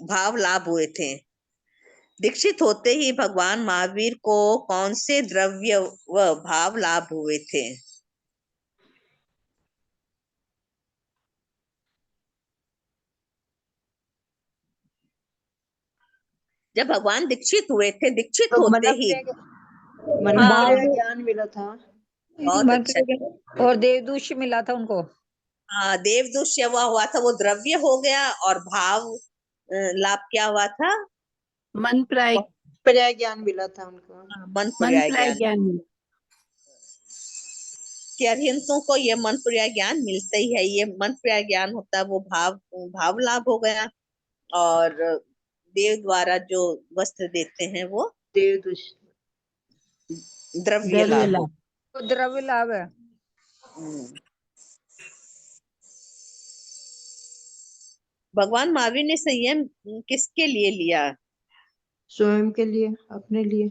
भाव लाभ हुए थे? दीक्षित होते ही भगवान महावीर को कौन से द्रव्य व भाव लाभ हुए थे? जब भगवान दीक्षित हुए थे, दीक्षित तो होते ही। मन हाँ, प्रिय ज्ञान मिला था। बहुत अच्छा। और देवदूष्य मिला था उनको। हाँ, देवदूष्य हुआ था, वो द्रव्य हो गया। और भाव लाभ क्या हुआ था? मन प्राय पर्याय ज्ञान मिला था उनको। हाँ, मन मन पर्याय प्राय ज्ञान। ज्ञान मिला। कि अरिहंतों को ये मन पर्याय ज्ञान मिलता ही है। ये मन पर्याय ज्ञान होता है, वो भाव लाभ हो गया। और देव द्वारा जो वस्त्र देते हैं वो देवदूष द्रव्य द्रव्य लाभ हो। लाभ। वो द्रव्य लाभ है। हम्म। भगवान महावीर ने संयम किसके लिए लिया? स्वयं के लिए, अपने लिए।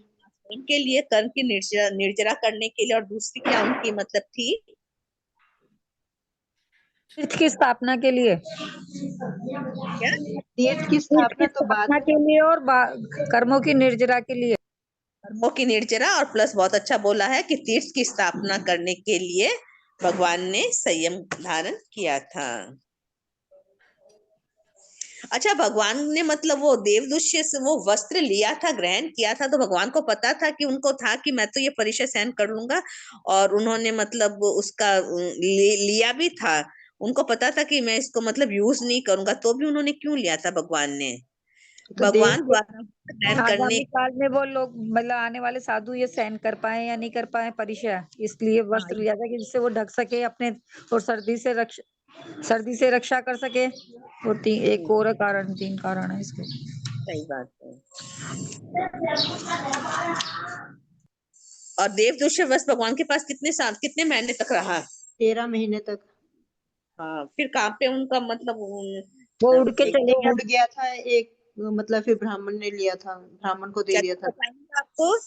उनके लिए, कर्म की निर्जरा करने के लिए। और दूसरी क्या उनकी मतलब थी? तीर्थ की स्थापना के लिए। क्या? तीर्थ की तीर्थ की स्थापना तो बाद स्थापना में। के लिए और कर्मों की निर्जरा के लिए। कर्मों की निर्जरा, और प्लस बहुत अच्छा बोला है कि तीर्थ की स्थापना करने के लिए भगवान ने संयम धारण किया था। अच्छा, भगवान ने मतलब वो देवदूष्य से वो वस्त्र लिया था, ग्रहण किया था, तो भगवान को पता था कि उनको था कि मैं तो ये परीक्षा सहन कर लूंगा। और उन्होंने मतलब उसका लिया भी था। उनको पता था कि मैं इसको मतलब यूज नहीं करूंगा, तो भी उन्होंने क्यों लिया था भगवान ने? तो देव भगवान द्वारा ग्रहण करने। आगामी काल में वो लोग मतलब आने वाले साधु ये सहन कर पाए या नहीं कर पाए परीक्षा, इसलिए वस्त्र लिया था कि जिससे वो ढक सके अपने, और सर्दी से रक्षा कर सके। और एक और कारण, 3 कारण है इसके। सही बात है। और देवदूष्य वस्त्र भगवान के पास कितने साल, कितने महीने तक रहा? 13 महीने तक। हाँ, फिर कहाँ पे उनका मतलब वो उड़ के एक चले तो गए। उड़ गया था एक, मतलब फिर ब्राह्मण ने लिया था, ब्राह्मण को दे क्या दिया था। बताएंगे आपको?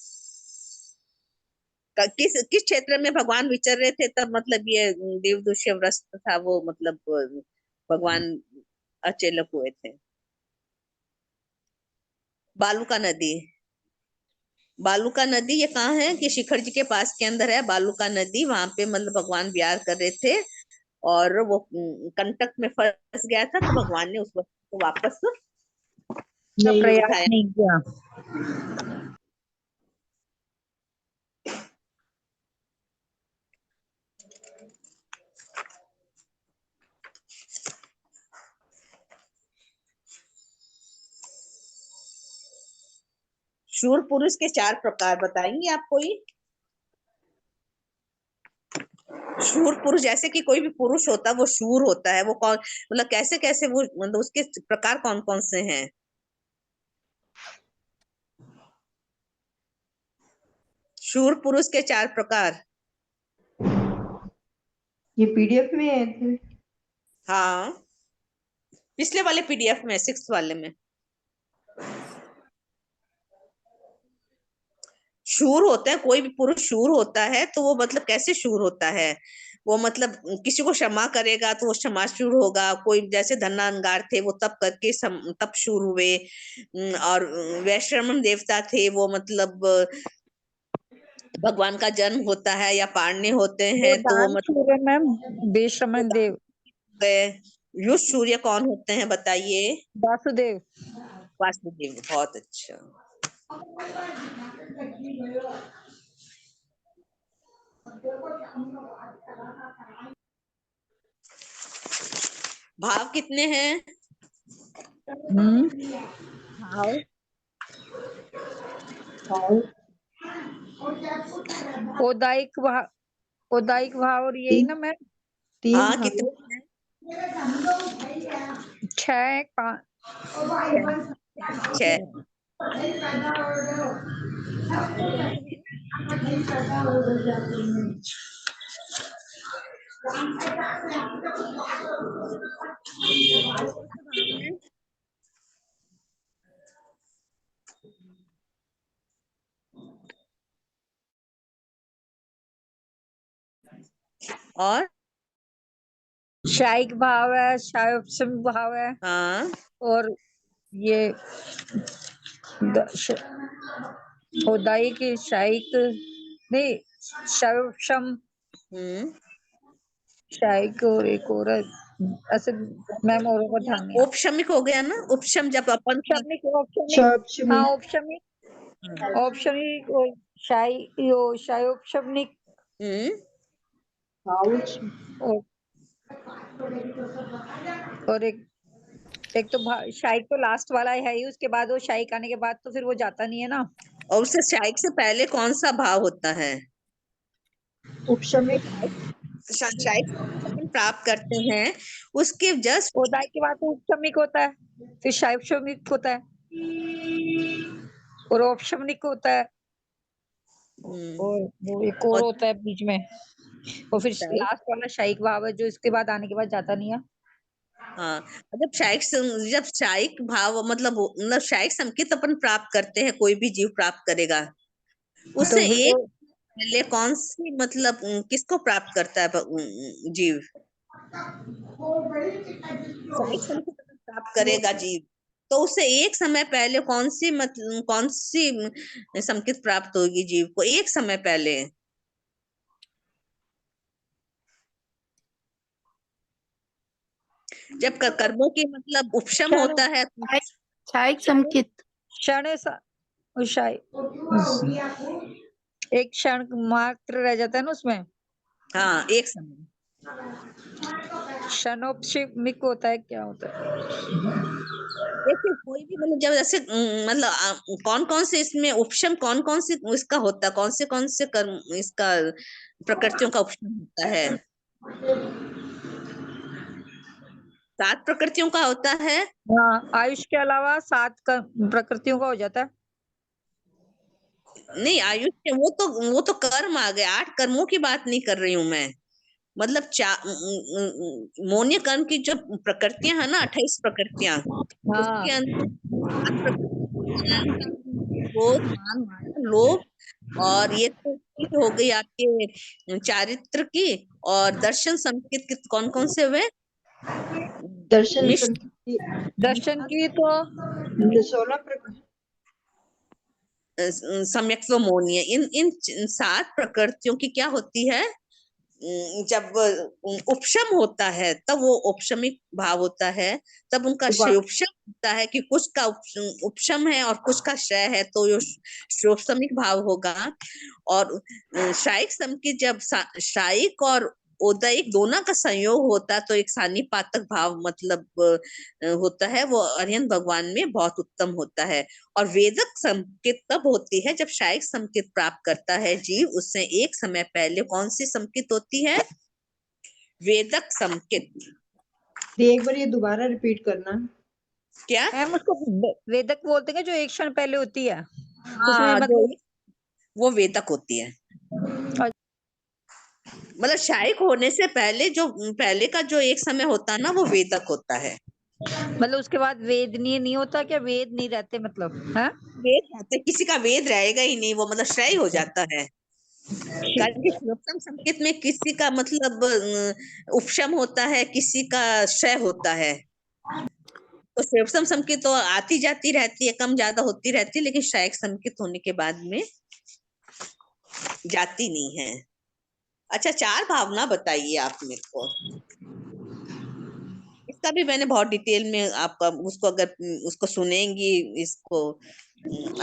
किस किस क्षेत्र में भगवान विचर रहे थे तब मतलब ये देवदूष्य व्रत था वो मतलब भगवान अचेलक हुए थे? बालूका नदी। बालूका नदी ये कहाँ है? कि शिखर जी के पास के अंदर है बालूका नदी। वहां पे मतलब भगवान विहार कर रहे थे, और वो कंटक में फंस गया था, तो भगवान ने उस वक्त को वापस नहीं प्रयास उठाया। नहीं किया। शूर पुरुष के 4 प्रकार बताएंगे आप कोई? शूर शूर पुरुष, जैसे कि कोई भी पुरुष होता है वो शूर होता है, वो कौन मतलब कैसे कैसे वो मतलब उसके प्रकार कौन कौन से हैं? शूर पुरुष के 4 प्रकार। ये पीडीएफ में है। हाँ, पिछले वाले पीडीएफ में, 6th वाले में। शूर होता है, कोई भी पुरुष शूर होता है तो वो मतलब कैसे शूर होता है? वो मतलब किसी को क्षमा करेगा तो वो क्षमाशूर होगा। कोई जैसे धन्नानगार थे वो तप करके तप शूर हुए। और वैश्रमण देवता थे वो मतलब भगवान का जन्म होता है या पाड़ने होते हैं तो वो दान मतलब सूर्य मैम, बेशरमण देव, गए। युग सूर्य कौन होते हैं बताइए? वासुदेव। वासुदेव, बहुत अच्छा। भाव कितने हैं? भाव ओदाइक भाव और यही ना मैम, 3 हाँ, भाव। कितने हैं? 6 5। 6। कितने हैं? और कौन सा भाव है? और शायिक भाव है, शायोपशम भाव है, हाँ, और ये ओदाइक, शायिक नहीं, शायोपशम, शायिक और एक और है। ऐसे मैम औरों का ध्यान नहीं आ औपशमिक हो गया ना। उपशम जब अपन औपशमिक, शायोपशमी। हाँ औपशमिक, औपशमिक और शायोपशमिक पाउच। और एक तो शायिक तो लास्ट वाला है ही, उसके बाद वो शायिक आने के बाद तो फिर वो जाता नहीं है ना। और उससे शायिक से पहले कौन सा भाव होता है? उपशमिक। शायिक अपन प्राप्त करते हैं उसके जस्ट ओदाई के बाद तो उपशमिक होता है, फिर शायोपशमिक होता है और औपशमिक होता है, और वो एक और और होता है बीच में, और फिर शायिक, लास्ट वाला शायिक भाव है जो इसके बाद आने के बाद जाता नहीं है। हाँ, जब शायिक भाव मतलब शायिक संकेत अपन प्राप्त करते हैं, कोई भी जीव प्राप्त करेगा, तो उससे फिर एक वो पहले कौन सी मतलब किसको प्राप्त करता है जीव? शायिक संकेत अपन प्राप्त करेगा जीव तो उससे एक समय पहले कौन सी संकेत प्राप्त होगी जीव को एक समय पहले? जब कर्मों की मतलब उपशम क्षण, होता है। छायक संकित। क्षण एक क्षण मात्र रह जाता है ना उसमें। हाँ, एक समय। क्षणोपशमिक होता है, क्या होता है? देखिए कोई भी मतलब जब जैसे मतलब कौन कौन से इसमें उपशम कौन कौन से इसका होता है, कौन से कर्म इसका प्रकृतियों का उपशम होता है? 7 प्रकृतियों का होता है। हाँ, आयुष के अलावा 7 प्रकृतियों का हो जाता है। नहीं, आयुष के वो तो कर्म आ गए। 8 कर्मों की बात नहीं कर रही हूँ मैं। मतलब मोन्य कर्म की जो प्रकृतियां है ना, 28 प्रकृतियां, उसके हाँ, अंदर 7 प्रकृतियां, क्रोध, मान, माया, लोभ, और ये तो चीज हो गई आपके चारित्र की। और दर्शन संकेत कौन कौन से हुए? दर्शन मिश्र, संकेत। दर्शन की तो 16 प्रकार। सम्यक्त्व, मोनीय, इन इन 7 प्रकृतियों की क्या होती है? जब उपशम होता है तब वो उपशमिक भाव होता है। तब उनका उपशम होता है कि कुछ का उपशम है और कुछ का क्षय है, तो ये उपशमिक भाव होगा। और शायिक सम की जब शायिक और ओदैयिक दोनों का संयोग होता है तो एक सान्निपातक भाव मतलब होता है, वो अरिहंत भगवान में बहुत उत्तम होता है। और वेदक संकेत तब होती है जब शायिक संकेत प्राप्त करता है जीव, उससे एक समय पहले कौन सी संकेत होती है? वेदक संकेत। एक बार ये दोबारा रिपीट करना। क्या? मैम उसको वेदक बोलते हैं जो एक क्षण पहले होती है, उसमें हाँ, मतलब वो वेदक होती है। मतलब शायक होने से पहले जो पहले का जो एक समय होता है ना, वो वेदक होता है। मतलब उसके बाद वेदनीय नहीं होता क्या? वेद नहीं रहते मतलब है? वेद रहते, किसी का वेद रहेगा ही नहीं, वो मतलब श्रेय हो जाता है। कारण कि श्लोकतम संकेत में किसी का मतलब उपशम होता है, किसी का श्रेय होता है। तो श्लोकतम संकेत तो आती जाती रहती है, कम ज्यादा होती रहती है, लेकिन शायक संकेत होने के बाद में जाती नहीं है। अच्छा, चार भावना बताइए आप मेरे को। इसका भी मैंने बहुत डिटेल में आपका उसको अगर उसको सुनेंगी, इसको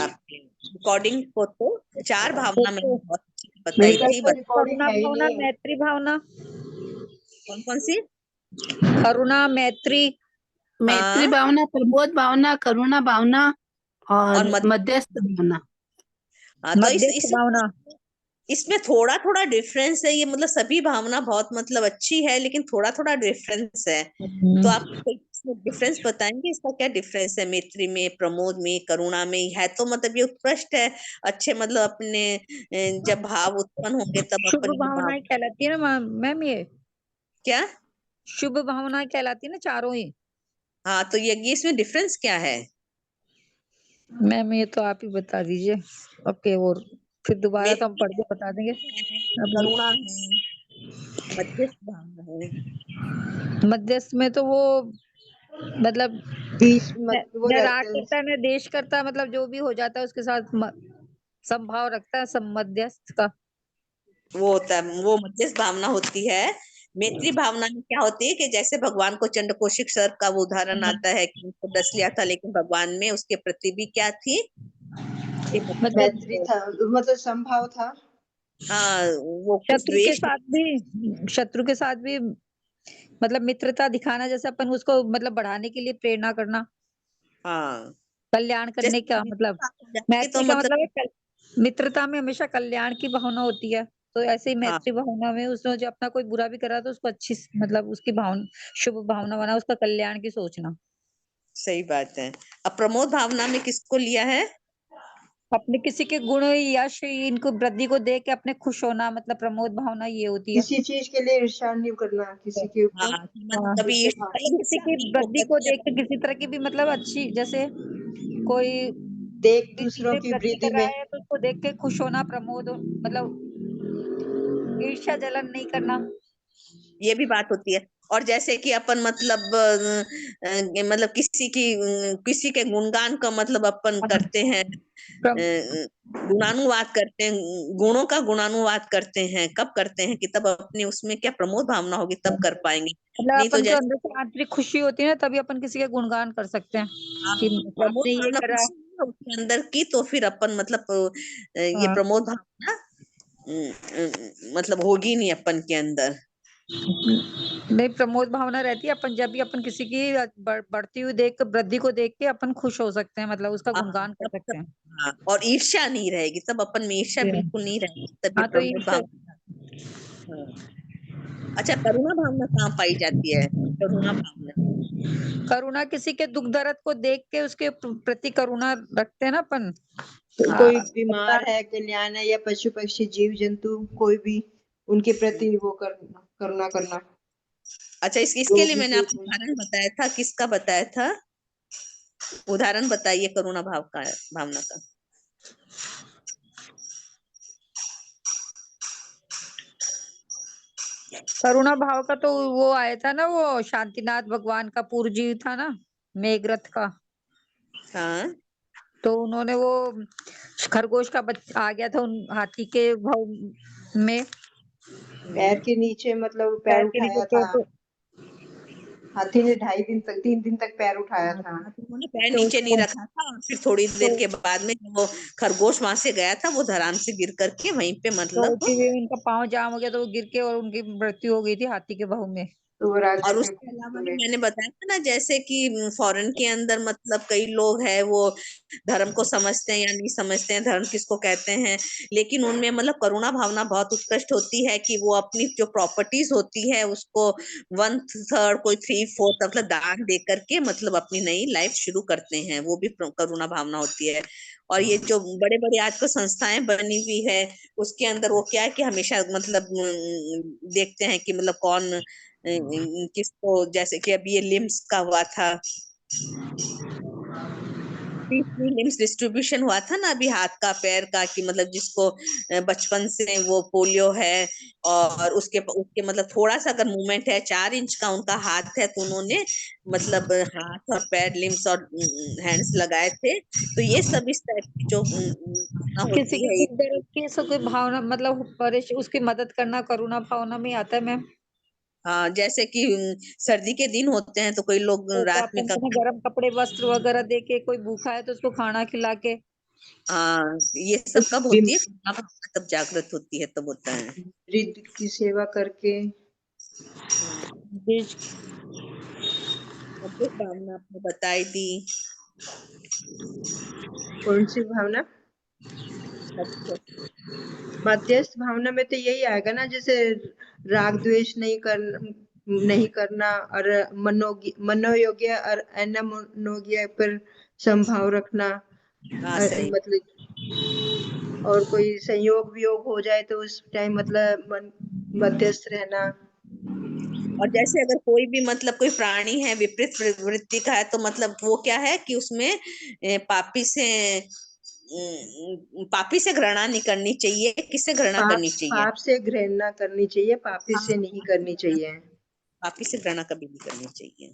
आप रिकॉर्डिंग को, तो चार भावना मैंने बहुत अच्छी बताई मेरे पास थी। तो रिकॉर्डिंग करुणा है ही भावना, नहीं। मैत्री भावना, कौन कौन सी? करुणा, मैत्री, मैत्री हाँ, भावना, प्रबोध भावना, करुणा भावना और और मध्यस्थ भावना। हाँ, तो मध्यस्थ भावना। इसमें थोड़ा थोड़ा डिफरेंस है। ये मतलब सभी भावना बहुत मतलब अच्छी है, लेकिन थोड़ा थोड़ा डिफरेंस है। तो आप डिफरेंस बताएंगे, इसका क्या डिफरेंस है? मैत्री में, प्रमोद में, करुणा में है, तो मतलब ये उत्कृष्ट है, अच्छे मतलब अपने जब भाव उत्पन्न होंगे तब शुभ अपन ये भाव। भावनाएं कहलाती है ना मैम, ये क्या? शुभ भावनाएं कहलाती है ना चारों ही। हाँ, तो ये इसमें डिफरेंस क्या है? मैम ये तो आप ही बता दीजिए। ओके, और फिर दोबारा तो हम मैत्री पढ़ के बता देंगे। है, अभी करुणा है, मध्यस्थ भावना है। मध्यस्थ में तो वो मतलब बीच मत वो नाराज रहते हैं। करता है, निर्देश करता है, मतलब जो भी हो जाता है उसके साथ संभाव रखता है सब मध्यस्थ का। वो होता है, वो मध्यस्थ भावना होती है। मैत्री भावना में क्या होती है कि जैसे भगवान को चंड कौशिक सर्प का वो उदाहरण आता है कि उनको डस लिया था, लेकिन भगवान में उसके प्रति भी क्या थी? कि मतलब मैत्री था, मतलब संभाव था। हाँ, वो कुछ द्वेष। शत्रु के साथ भी मतलब मित्रता दिखाना, जैसे अपन उसको मतलब बढ़ाने के लिए प्रेरणा करना, हाँ, कल्याण करने का जैसे मतलब। जाएंगे तो मैत्री का मतलब है मतलब मित्रता में हमेशा कल्याण की भावना होती है। तो ऐसे ही हाँ, मैत्री भावना में उसने जो अपना कोई बुरा भी करा तो उसको अच्छी मतलब उसकी भावना, शुभ भावना बना, उसका कल्याण की सोचना। सही बात है। अब प्रमोद भावना में किसको लिया है? अपने किसी के गुण, यश, इनको वृद्धि को देख के अपने खुश होना, मतलब प्रमोद भावना ये होती है। किसी चीज के लिए ईर्ष्या नहीं करना किसी के ऊपर। हाँ, कि मतलब हाँ, कभी किसी ईर्ष्या की नहीं वृद्धि होगा को कि देख के किसी तरह की भी मतलब अच्छी, जैसे कोई देख भी दूसरों चीजें की वृद्धि वृद्धि कर रहा में। है तो उसको देख के खुश होना, प्रमोद मतलब ईर्ष्या जलन नहीं करना। ये भी बात होती है। और जैसे कि अपन मतलब मतलब किसी के गुणगान का मतलब अपन करते हैं, गुणानुवाद करते हैं, गुणों का गुणानुवाद करते हैं, कब करते हैं? कि तब अपने उसमें क्या प्रमोद भावना होगी, तब कर पाएंगे। मतलब नहीं तो अपन को जैसे अंदर से आंतरिक खुशी होती है ना, तभी अपन किसी का गुणगान कर सकते हैं हाँ, कि प्रमोद आपने ये भावना करा। खुशी है उसके अंदर की, तो फिर अपन मतलब ये हाँ, प्रमोद भावना मतलब होगी नहीं अपन के अंदर। नहीं, प्रमोद भावना रहती है अपन जब भी अपन किसी की बढ़ती हुई देख, वृद्धि को देख के अपन खुश हो सकते हैं, मतलब उसका हाँ, गुणगान कर तब सकते तब हैं। हाँ, और ईर्ष्या नहीं रहेगी, तब अपन में ईर्ष्या बिल्कुल नहीं रहेगी, तब ये हाँ, तो प्रमोद ईर्ष्या, भावना। हाँ। अच्छा, करुणा भावना कहाँ पाई जाती है? करुणा भावना करुणा किसी के दुख दर्द को देख के उसके प्रति करुणा रखते हैं ना अपन। कोई हाँ, बीमार है, कल्याण है, या पशु पक्षी जीव जंतु कोई भी, उनके प्रति वो करुणा करना। अच्छा, इसके लिए रोगी मैंने के आपको कोई। उदाहरण बताया था, किसका बताया था? उदाहरण बताइए करुणा भावना का। करुणा भाव का तो वो आया था ना, वो शांतिनाथ भगवान का पूर्वजीव था ना, मेघरथ का। हाँ, तो उन्होंने वो खरगोश का बच्चा आ गया था उन हाथी के भाव में, पैर के नीचे मतलब पैर पैर के नीचे उठाया था। चोट। हाथी ने 2.5 दिन तक 3 दिन तक पैर उठाया था। हाँ, तो उन्होंने पैर तो नीचे नहीं उसको रखा था, और फिर थोड़ी तो देर के बाद में जब वो खरगोश वहां से गया था, वो धराम से गिर करके वहीं पे तो मतलब उसी में उनका पाँव जाम हो गया, तो वो गिर के और उनकी मृत्यु हो गई थी हाथी के भाव में। तो वो राग और द्वेष उसके अलावा भी में मैंने बताया था ना, जैसे कि फॉरेन के अंदर मतलब कई लोग हैं वो धर्म को समझते हैं या नहीं समझते हैं, धर्म किसको कहते हैं, लेकिन उनमें मतलब करुणा भावना बहुत उत्कृष्ट होती है कि वो अपनी जो प्रॉपर्टीज होती है उसको 1/3 कोई 3/4 मतलब दान दे करके मतलब अपनी नई लाइफ शुरू करते हैं, वो भी करुणा भावना होती है। और ये जो बड़े बड़े आजकल संस्थाएं बनी हुई है उसके अंदर वो क्या है कि हमेशा मतलब देखते हैं कि मतलब कौन किसको, जैसे कि अभी ये लिम्स का हुआ था, लिम्स डिस्ट्रीब्यूशन हुआ था ना अभी, हाथ का पैर का, कि मतलब जिसको बचपन से वो पोलियो है और उसके उसके मतलब थोड़ा सा अगर मूवमेंट है, 4 इंच का उनका हाथ है, तो उन्होंने मतलब हाथ और पैर, लिम्स और हैंड्स लगाए थे। तो ये सब इस टाइप की जो भावना किसी होती की है, दुख दर्द की ऐसा कोई भावना मतलब उसकी मदद करना करुणा भावना में आता है मैम। हाँ जैसे कि सर्दी के दिन होते हैं तो कोई लोग तो रात में अपन को गर्म कपड़े वस्त्र वगैरह दे के, कोई भूखा है तो उसको खाना खिला के। हाँ ये सब कब होती है, तब जागृत होती है, तब होता है। वृद्ध की सेवा करके। बीज मध्यस्थ भावना आपने बताई दी। कौन सी भावना? अच्छा, मध्यस्थ भावना में तो यही आएगा ना, जैसे राग द्वेष नहीं करना और मनोयोग्य और अनमनोयोग्य पर संभाव रखना। हाँ सही। मतलब और कोई संयोग वियोग हो जाए तो उस टाइम मतलब मध्यस्थ रहना। और जैसे अगर कोई भी मतलब कोई प्राणी है विपरीत प्रवृत्ति का है, तो मतलब वो क्या है कि उसमें पापी से घृणा नहीं करनी चाहिए, किससे घृणा पाप करनी चाहिए? पाप से घृणा करनी चाहिए, पापी हाँ, से नहीं करनी चाहिए। पापी से घृणा कभी नहीं करनी चाहिए।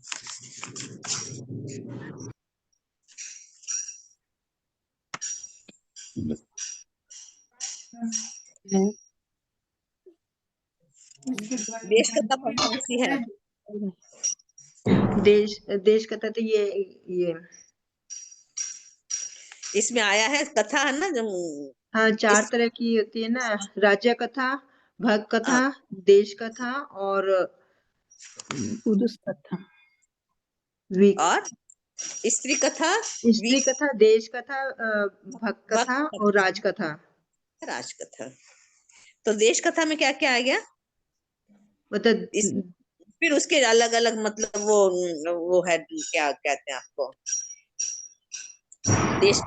देश कथा कौन सी है? देश कथा तो ये इसमें आया है कथा है ना जो हाँ, 4 इस तरह की होती है ना, राज्य कथा, भक्त हाँ, कथा, देश कथा और पुरुष कथा। वी- और स्त्री कथा, स्त्री कथा, देश कथा, भक्त कथा भक्त और कथा, राज कथा। राज कथा। तो देश कथा में क्या क्या आ गया? इस मतलब फिर उसके अलग अलग मतलब वो है, क्या कहते हैं आपको, देश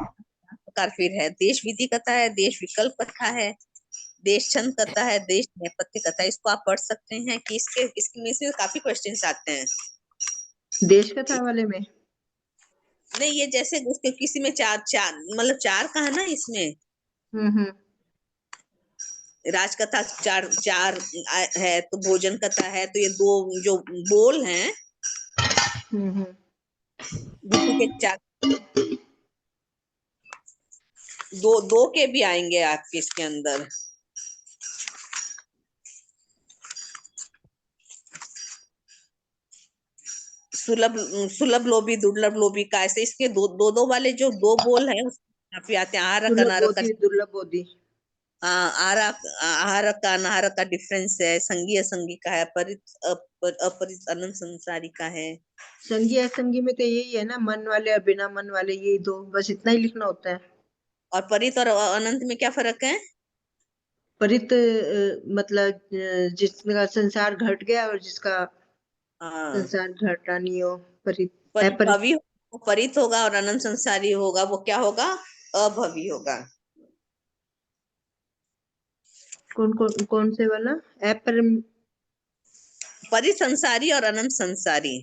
प्रकार फिर है, देश विधि कथा है, देश विकल्प कथा है, देश छंद कथा है, देश नेपथ्य कथा। इसको आप पढ़ सकते हैं कि इसके इसमें से काफी क्वेश्चंस आते हैं। देश कथा वाले में नहीं ये जैसे उसके किसी में चार चार मतलब चार का है ना इसमें, हम्म। राजकथा चार चार है, तो भोजन कथा है, तो ये दो जो बोल हैं हम्म। विधि के चार, दो दो के भी आएंगे आपके इसके अंदर। सुलभ सुलभ लोभी दुर्लभ लोभी का, ऐसे इसके दो दो दो वाले जो दो बोल हैं यहाँ पे आते हैं। आहारक दुर्लभ अनारक का, बोधि, दुर्लभ बोधि। आहारक का अनाहारक का डिफरेंस है, संगी असंगी का है, अपरित अनंत संसारी का है। संगी असंगी में तो यही है ना, मन वाले और बिना मन वाले, यही दो, बस इतना ही लिखना होता है। और परित और अनंत में क्या फर्क है? परित मतलब जिसका संसार घट गया और जिसका हाँ, संसार घटा नहीं हो, परित। अपरित। परिभवी परित होगा और अनंत संसारी होगा, वो क्या होगा? अभवी होगा। कौन से वाला? अपर परित संसारी और अनंत संसारी।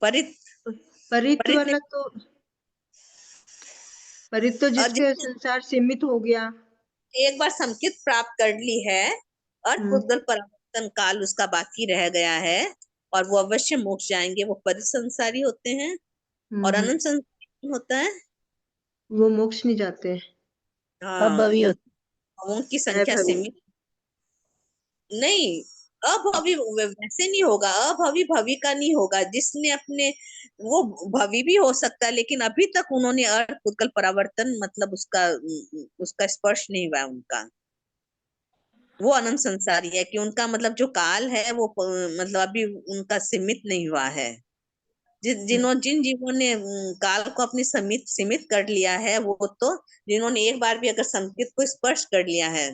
परित परित परित वाला तो, परित तो और जिसके संसार सीमित हो गया। एक बार संकित प्राप्त कर ली है, अर्थ हम्म। उद्गल परावर्तन काल उसका बाकी रह गया है, और वो अवश्य मोक्ष जाएंगे, वो परिसंसारी होते हैं। और हम्म। अनंत संसारी होता है, वो मोक्ष नहीं जाते। हाँ अभवी होता उनकी संख्या अभवी। सीमित नहीं। अभवी वैसे नहीं होगा, अभवी भवी का नहीं होगा, जिसने अपने वो भवी भी हो सकता है, लेकिन अभी तक उन्होंने अर्थ उद्गल परावर्तन मतलब उसका उसका स्पर्श नहीं हुआ है उनका। वो अनंत संसारी है कि उनका मतलब जो काल है वो मतलब अभी उनका सीमित नहीं हुआ है। जिन जीवों ने काल को अपनी सीमित सीमित कर लिया है, वो तो जिन्होंने एक बार भी अगर संकेत को स्पर्श कर लिया है,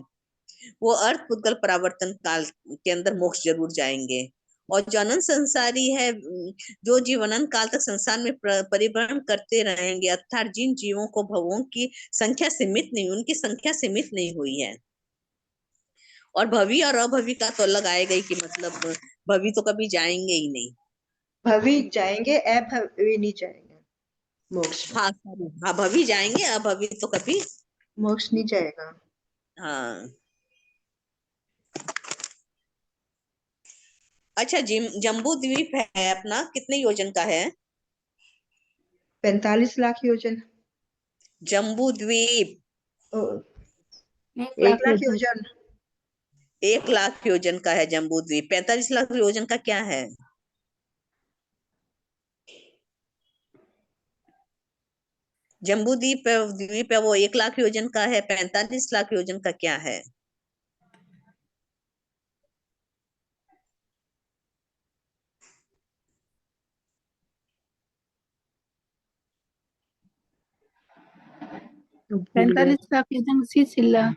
वो अर्थ पुद्गल परावर्तन काल के अंदर मोक्ष जरूर जाएंगे। और जो अनंत संसारी है, जो जीव अनंत काल तक संसार में परिभ्रमण करते रहेंगे, अर्थात जिन जीवों को भवों की संख्या सीमित नहीं, उनकी संख्या सीमित नहीं हुई है। और भवी और अभवी का तो अलग आएगा ही कि मतलब भवी तो कभी जाएंगे ही नहीं। भवी जाएंगे, अभवी नहीं जाएंगे मोक्ष में। हाँ sorry, हाँ भवी जाएंगे, अभवी तो कभी मोक्ष नहीं जाएगा। हाँ। अच्छा, जम्बू द्वीप है अपना, कितने योजन का है? 45 लाख योजन। जम्बू द्वीप ओ, 1 लाख 1 लाख योजन। योजन। 1 लाख योजन का है जम्बू द्वीप। 45 लाख योजन का क्या है? जम्बू द्वीप है वो 1 लाख योजन का है। 45 लाख योजन का क्या है? तो भूल गए। 45 लाख योजन सिलसिला।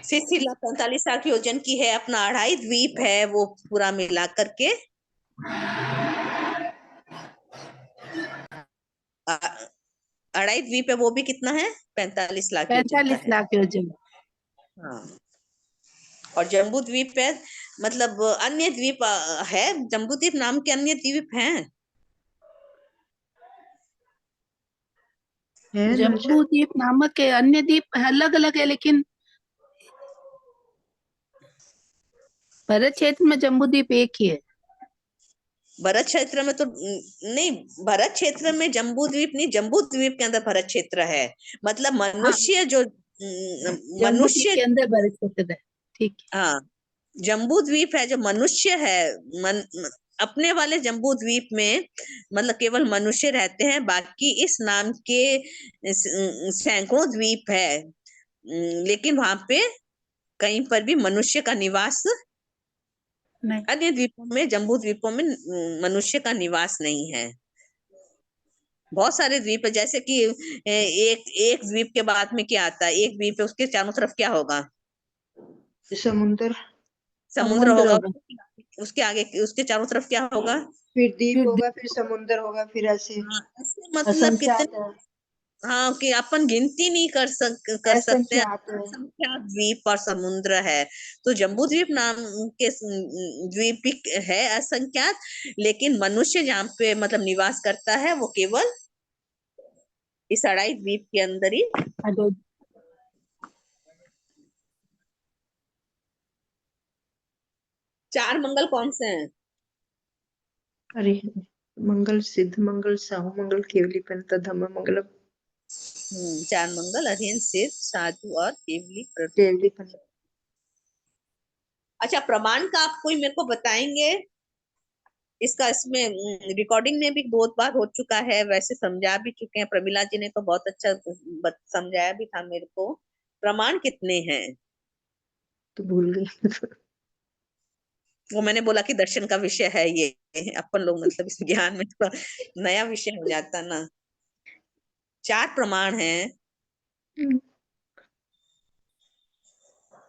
सिलसिला 45 लाख योजन की है। अपना 2.5 द्वीप है वो पूरा मिला करके। 2.5 द्वीप है, वो भी कितना है? 45 लाख योजन का 45 है। लाख योजन। हाँ। और जम्बू द्वीप है, मतलब अन्य द्वीप है। जम्बू द्वीप नाम के अन्य द्वीप हैं? है जम्बू नौशाद। द्वीप नामक के अन्य द्वीप अलग अलग है, लेकिन भरत क्षेत्र में जम्बू द्वीप एक ही है। भरत क्षेत्र में तो नहीं, भरत क्षेत्र में जम्बू द्वीप नहीं, जम्बू द्वीप के अंदर भरत क्षेत्र है। मतलब हाँ, मनुष्य जो जम्बू द्वीप मनुष्य, के अंदर भरत क्षेत्र है। ठीक है। हाँ, जम्बू द्वीप है जो मनुष्य है। अपने वाले जम्बू द्वीप में मतलब केवल मनुष्य रहते हैं। बाकी इस नाम के सैकड़ों द्वीप है, लेकिन वहां पे कहीं पर भी मनुष्य का निवास, नहीं। अन्य द्वीपों में, जम्बू द्वीपों में मनुष्य का निवास नहीं है। बहुत सारे द्वीप है, जैसे कि एक एक द्वीप के बाद में क्या आता है? एक द्वीप है, उसके चारों तरफ क्या होगा? समुंदर। समुद्र समुद्र होगा। होगा। उसके आगे, उसके चारों तरफ क्या होगा? फिर द्वीप फिर होगा, फिर समुंदर होगा, फिर ऐसे हाँ, ऐसे मतलब कितने, असंख्यात है। हाँ, कि अपन गिनती नहीं कर सकते हैं। असंख्यात है। असंख्यात द्वीप और समुद्र है। तो जम्बू द्वीप नाम के द्वीप भी है असंख्यात, लेकिन मनुष्य जहाँ पे मतलब निवास करता है वो केवल इस 2.5 द्वीप के अंदर ही। अरे, 4 मंगल कौन से हैं? अरे, मंगल, सिद्ध मंगल, साहु मंगल, केवली पंत, धम्म मंगल, 4 मंगल, अधीन, सिद्ध, साधु और केवली प्रभु। केवली पंत। अच्छा, प्रमाण का आप कोई मेरे को बताएंगे? इसका इसमें रिकॉर्डिंग में भी 2 बार हो चुका है, वैसे समझा भी चुके हैं। प्रमिला जी ने तो बहुत अच्छा समझाया भी था मेरे को। प्रमाण कितने हैं? तो भूल गई। वो मैंने बोला कि दर्शन का विषय है ये, अपन लोग मतलब इस ज्ञान में थोड़ा नया विषय हो जाता ना। 4 प्रमाण हैं।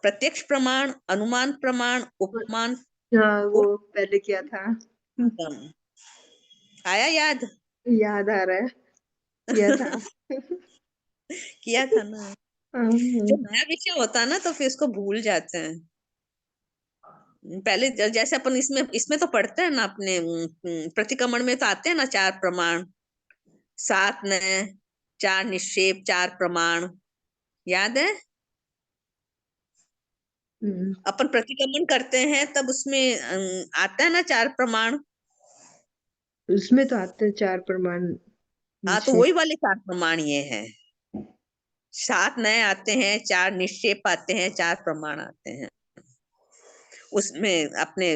प्रत्यक्ष प्रमाण, अनुमान प्रमाण, उपमान। हाँ, वो पहले किया था। उपगम। आया याद? याद आ रहा है। किया था। किया था ना। जो नया विषय होता है ना तो फिर इसको भूल जाते हैं। पहले जैसे अपन इसमें इसमें तो पढ़ते हैं ना अपने प्रतिक्रमण में तो आते हैं ना 4 प्रमाण, 7 नए, 4 निक्षेप, 4 प्रमाण। याद है? अपन प्रतिक्रमण करते हैं तब उसमें आता है ना 4 प्रमाण। उसमें तो आते हैं 4 प्रमाण हाँ, तो नीचे। वही वाले 4 प्रमाण ये हैं। 7 नए आते हैं, 4 निक्षेप आते हैं, 4 प्रमाण आते हैं। उसमें अपने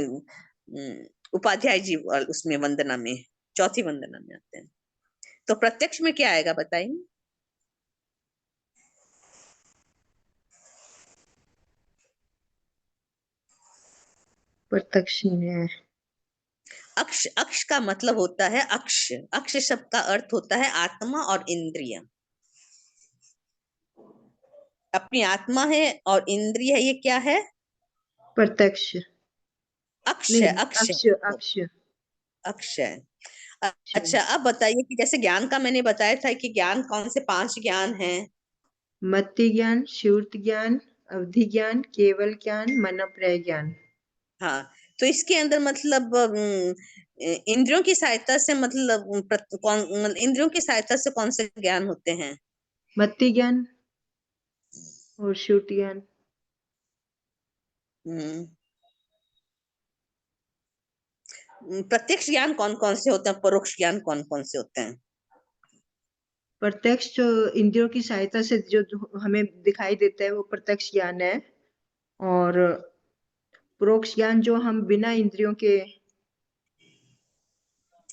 उपाध्याय जी उसमें वंदना में, चौथी वंदना में आते हैं। तो प्रत्यक्ष में क्या आएगा बताइए? प्रत्यक्ष नहीं है। अक्ष, अक्ष का मतलब होता है अक्ष, अक्ष शब्द का अर्थ होता है आत्मा और इंद्रिय। अपनी आत्मा है और इंद्रिय है, ये क्या है? प्रत्यक्ष अक्ष नहीं, है, अक्ष अक्ष है, अक्ष अक्ष है। अच्छा, अब बताइए कि जैसे ज्ञान का मैंने बताया था कि ज्ञान कौन से 5 ज्ञान हैं? मति ज्ञान, श्रुति ज्ञान, अवधि ज्ञान, केवल ज्ञान, मनोप्रय ज्ञान। हाँ, तो इसके अंदर मतलब इंद्रियों की सहायता से मतलब इंद्रियों की सहायता से कौन से ज्ञान होते हैं? मति ज्ञान और श्रुति ज्ञान। प्रत्यक्ष ज्ञान कौन कौन से होते हैं, परोक्ष ज्ञान कौन कौन से होते हैं? प्रत्यक्ष जो इंद्रियों की सहायता से जो हमें दिखाई देता है वो प्रत्यक्ष ज्ञान है, और परोक्ष ज्ञान जो हम बिना इंद्रियों के,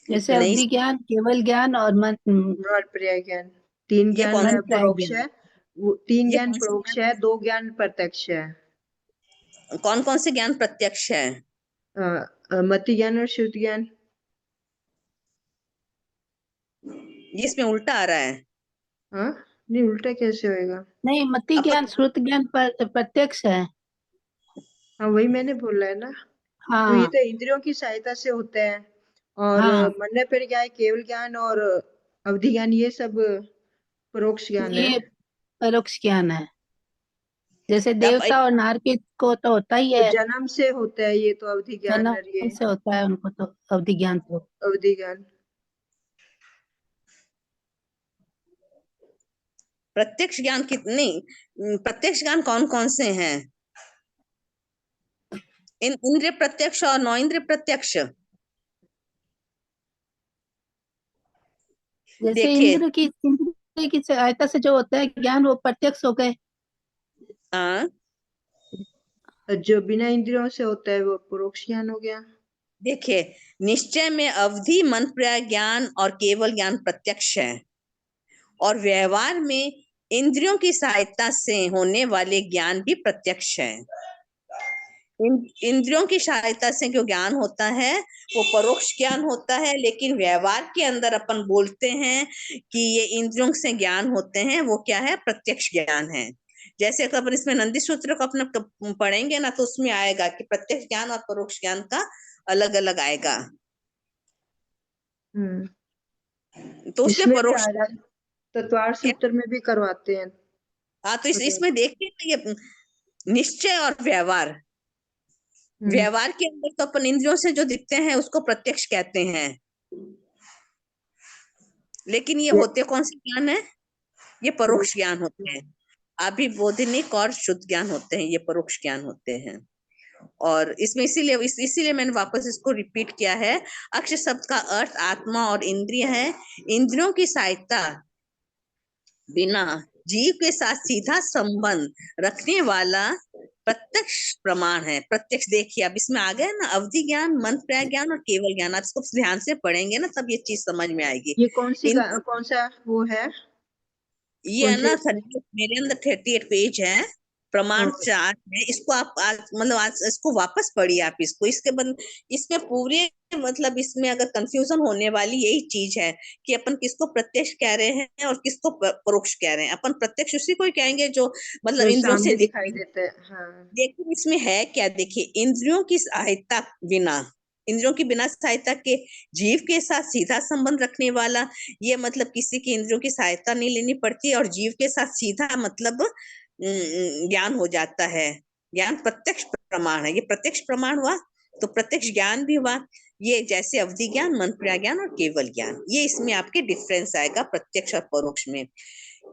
जैसे नहीं, अवधि ज्ञान, केवल ज्ञान और मनोप्रय ज्ञान। 3 ये ज्ञान कौन है मनोप्रय परोक्ष ज्ञान। है, वो 3 ये ज्ञान कौन से परोक्ष है, 2 ज्ञान प्रत्यक्ष है। कौन से ज्ञान प्रत्यक्ष है? मति ज्ञान और श्रुति ज्ञान। ये इसमें उल्टा आ रहा है। हाँ, नहीं उल्टा कैसे होएगा? नहीं, मति ज्ञान, अपन श्रुति ज्ञान प्रत्यक्ष है। हाँ, वही मैंने बोला है ना। तो ये हाँ तो इंद्रियों की सहायता से होते हैं, और हाँ, मन पर क्या है, केवल ज्ञान और अवधि ज्ञान, ये सब परोक्ष ज्ञान है। ये परोक्ष ज्ञान है। जैसे अब देवता और नारकित को तो होता ही तो है, जन्म से होता है ये तो अवधि ज्ञान, और ये जन्म से होता है उनको तो अवधि ज्ञान तो। अवधि ज्ञान। प्रत्यक्ष ज्ञान कितने, प्रत्यक्ष ज्ञान कौन कौन से हैं? इंद्रिय प्रत्यक्ष और नौ इंद्रिय प्रत्यक्ष। जैसे देखिए, इंद्र की सहायता से जो होता है ज्ञान, वो प्रत्यक्ष हो गए। हाँ, जो बिना इंद्रियों से होता है वो परोक्ष ज्ञान हो गया। देखिए, निश्चय में अवधि, मन पर्याय ज्ञान और केवल ज्ञान प्रत्यक्ष है, और व्यवहार में इंद्रियों की सहायता से होने वाले ज्ञान भी प्रत्यक्ष है। इंद्रियों की सहायता से जो ज्ञान होता है वो परोक्ष ज्ञान होता है, लेकिन व्यवहार के अंदर अपन बोलते हैं कि ये इंद्रियों से ज्ञान होते हैं, वो क्या है, प्रत्यक्ष ज्ञान है। जैसे अपन इसमें नंदी सूत्र को अपना पढ़ेंगे ना, तो उसमें आएगा कि प्रत्यक्ष ज्ञान और परोक्ष ज्ञान का अलग अलग आएगा। तो उसमें इसमें भी परोक्ष आ रहा है, तत्वार क्या, सूत्र में भी करवाते हैं। हाँ, तो इसमें देखिए ये निश्चय और व्यवहार, व्यवहार के अंदर तो अपन इंद्रियों से जो दिखते हैं उसको प्रत्यक्ष कहते हैं, लेकिन ये होते कौन से ज्ञान है, ये परोक्ष ज्ञान होते हैं। अभिबोधनिक और शुद्ध ज्ञान होते हैं, ये परोक्ष ज्ञान होते हैं। और इसमें इसीलिए मैंने वापस इसको रिपीट किया है। अक्ष शब्द का अर्थ आत्मा और इंद्रिय है। इंद्रियों की सहायता बिना जीव के साथ सीधा संबंध रखने वाला प्रत्यक्ष प्रमाण है। प्रत्यक्ष देखिए, अब इसमें आ गए ना अवधि ज्ञान, मन पर्याय ज्ञान और केवल ज्ञान। आप इसको ध्यान से पढ़ेंगे ना तब ये चीज समझ में आएगी। ये कौन सा वो है, ये कौन है से? ना, मेरे अंदर 38 पेज है, प्रमाण 4 है। इसको आप आज मतलब आज इसको वापस पढ़िए आप इसको, इसके बाद इसमें पूरे मतलब इसमें अगर कंफ्यूजन होने वाली यही चीज है कि अपन किसको प्रत्यक्ष कह रहे हैं और किसको परोक्ष कह रहे हैं। अपन प्रत्यक्ष उसी को ही कहेंगे जो मतलब जो इंद्रियों से सामने दिखाई दिखती है। देता है। हाँ, लेकिन इसमें है क्या, देखिए, इंद्रियों की सहायता बिना, इंद्रियों की बिना सहायता के जीव के साथ सीधा संबंध रखने वाला, ये मतलब किसी की इंद्रियों की सहायता नहीं लेनी पड़ती और जीव के साथ सीधा मतलब ज्ञान हो जाता है। ज्ञान प्रत्यक्ष प्रमाण है, ये प्रत्यक्ष प्रमाण हुआ, तो प्रत्यक्ष ज्ञान भी हुआ। ये जैसे अवधि ज्ञान, मन पर्याय ज्ञान और केवल ज्ञान, ये इसमें आपके डिफरेंस आएगा प्रत्यक्ष और परोक्ष में।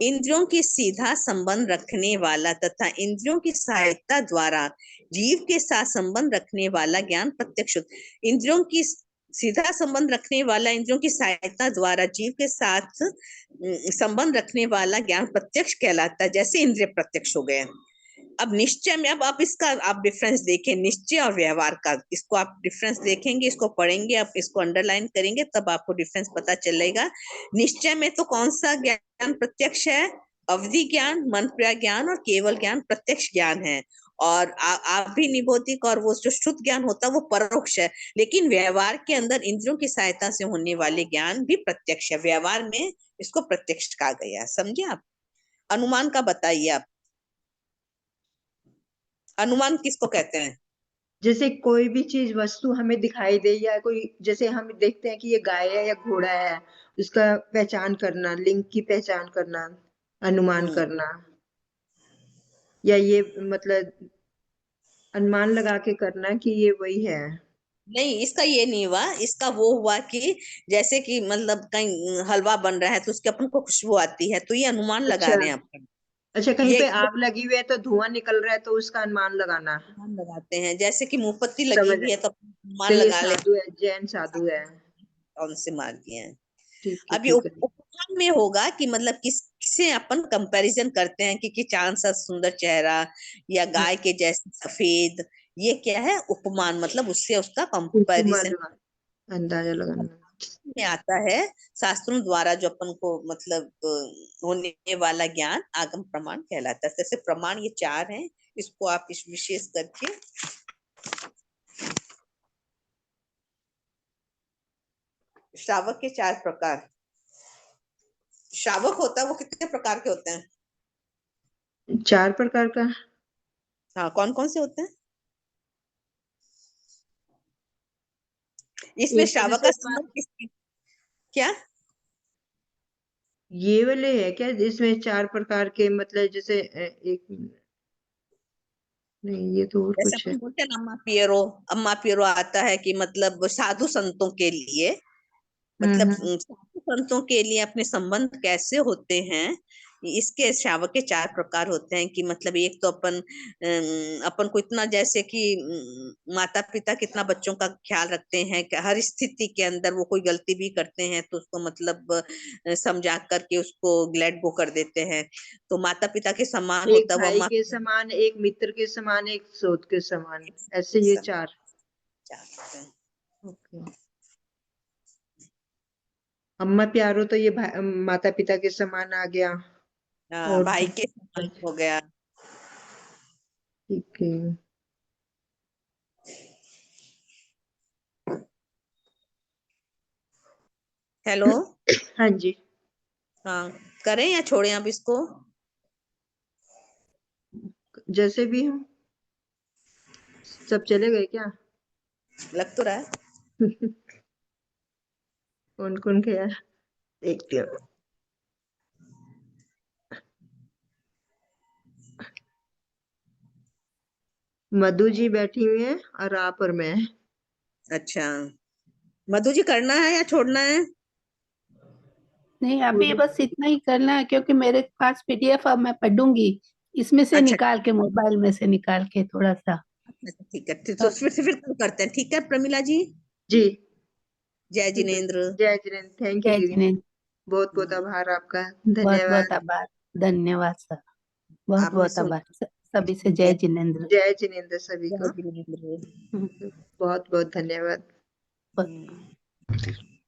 इंद्रियों की सीधा संबंध रखने वाला तथा इंद्रियों की सहायता द्वारा जीव के साथ संबंध रखने वाला ज्ञान प्रत्यक्ष। इंद्रियों की सीधा संबंध रखने वाला, इंद्रियों की सहायता द्वारा जीव के साथ संबंध रखने वाला ज्ञान प्रत्यक्ष कहलाता है, जैसे इंद्रिय प्रत्यक्ष हो गए। अब निश्चय में, अब आप इसका आप डिफरेंस देखें, निश्चय और व्यवहार का, इसको आप डिफरेंस देखेंगे, इसको पढ़ेंगे, आप इसको अंडरलाइन करेंगे, तब आपको डिफरेंस पता चलेगा। निश्चय में तो कौन सा ज्ञान प्रत्यक्ष है, अवधि ज्ञान, मन पर्याय ज्ञान और केवल ज्ञान प्रत्यक्ष ज्ञान है। और अभिनिबोधिक और वो जो शुद्ध ज्ञान होता है वो परोक्ष है, लेकिन व्यवहार के अंदर इंद्रियों की सहायता से होने वाले ज्ञान भी प्रत्यक्ष है। व्यवहार में इसको प्रत्यक्ष कहा गया है, समझे आप। अनुमान का बताइए आप, अनुमान किसको कहते हैं? जैसे कोई भी चीज वस्तु हमें दिखाई दे, या कोई जैसे हम देखते हैं कि ये गाय है या घोड़ा है, उसका पहचान करना, लिंग की पहचान करना, अनुमान करना, या ये मतलब अनुमान लगा के करना कि ये वही है। नहीं, इसका ये नहीं हुआ, इसका वो हुआ कि जैसे कि मतलब कहीं हलवा बन रहा है तो उसके अपन को खुशबू आती है, तो ये अनुमान लगा अच्छा रहे हैं अपन। अच्छा, कहीं ये पे आग लगी हुई है तो धुआं निकल रहा है तो उसका अनुमान लगाना। अनुमान लगाते हैं, जैसे कि मोमबत्ती लगी समझ, हुई है तो अपन अनुमान तो ये लगा ले साधु है, जैन साधु है। कौन से मार दिए हैं। ठीक है अब ये ठीक है। उपमान में होगा कि मतलब किससे अपन कंपैरिजन करते हैं कि चांद सा सुंदर चेहरा या गाय के जैसे सफेद, ये क्या है उपमान, मतलब उससे उसका उपमा कंपैरिजन लगा, अंदाजा लगाना। में आता है। शास्त्रों द्वारा जो अपन को मतलब होने वाला ज्ञान आगम प्रमाण कहलाता है। जैसे प्रमाण ये 4 हैं, इसको आप इस विशेष करके श्रावक के 4 प्रकार। श्रावक होता है वो कितने प्रकार के होते हैं? 4 प्रकार का। हाँ, कौन कौन से होते हैं इसमें? एक तो श्रावक का जैसे संबंध किसकी, क्या? ये वाले है क्या जिसमें 4 प्रकार के, मतलब जैसे एक, नहीं ये तो और जैसे कुछ है। अपन बोलते हैं ना अम्मा पियरो आता है कि मतलब साधु संतों के लिए, मतलब हम्म। साधु संतों के लिए अपने संबंध कैसे होते हैं, इसके श्रावक के 4 प्रकार होते हैं। कि मतलब एक तो अपन को इतना, जैसे कि माता पिता कितना बच्चों का ख्याल रखते हैं कि हर स्थिति के अंदर वो कोई गलती भी करते हैं तो उसको मतलब समझा करके उसको लेट गो कर देते हैं, तो माता पिता के समान एक होता है वो। भाई अम्मा के समान, एक मित्र के समान, एक स्रोत के समान, ऐसे ये 4। होते हैं। ओके। अम्मा प्यारो तो ये माता पिता के समान आ गया। हाँ, और भाई तो के समान हो गया। ठीक है। हेलो। हाँ जी। हाँ, करें या छोड़ें अब इसको? जैसे भी हो, सब चले गए क्या? लग तो रहा है। कौन कौन गया देखती हूँ। मधु जी बैठी हुई है और आप और मैं। अच्छा, मधु जी करना है या छोड़ना है? नहीं, अभी बस इतना ही करना है क्योंकि मेरे पास पीडीएफ अब मैं पढ़ूंगी, इसमें से अच्छा निकाल के, मोबाइल में से निकाल के थोड़ा सा। अच्छा, ठीक है, तो फिर कल करते हैं, ठीक है प्रमिला जी। जी जय ठीक है। जिनेन्द्र। जय जिनेन्द्र, थैंक यू जय दीदी। जिनेन्द्र। बहुत बहुत आभार आपका। बहुत बहुत धन्यवाद। आभार। धन्यवाद सर। बहुत आपने बहुत सुन। आभार सभी से। जय जय जिनेन्द्र। जय जिनेन्द्र सभी जय को। जिनेन्द्र। हम्म, बहुत बहुत धन्यवाद। बहुत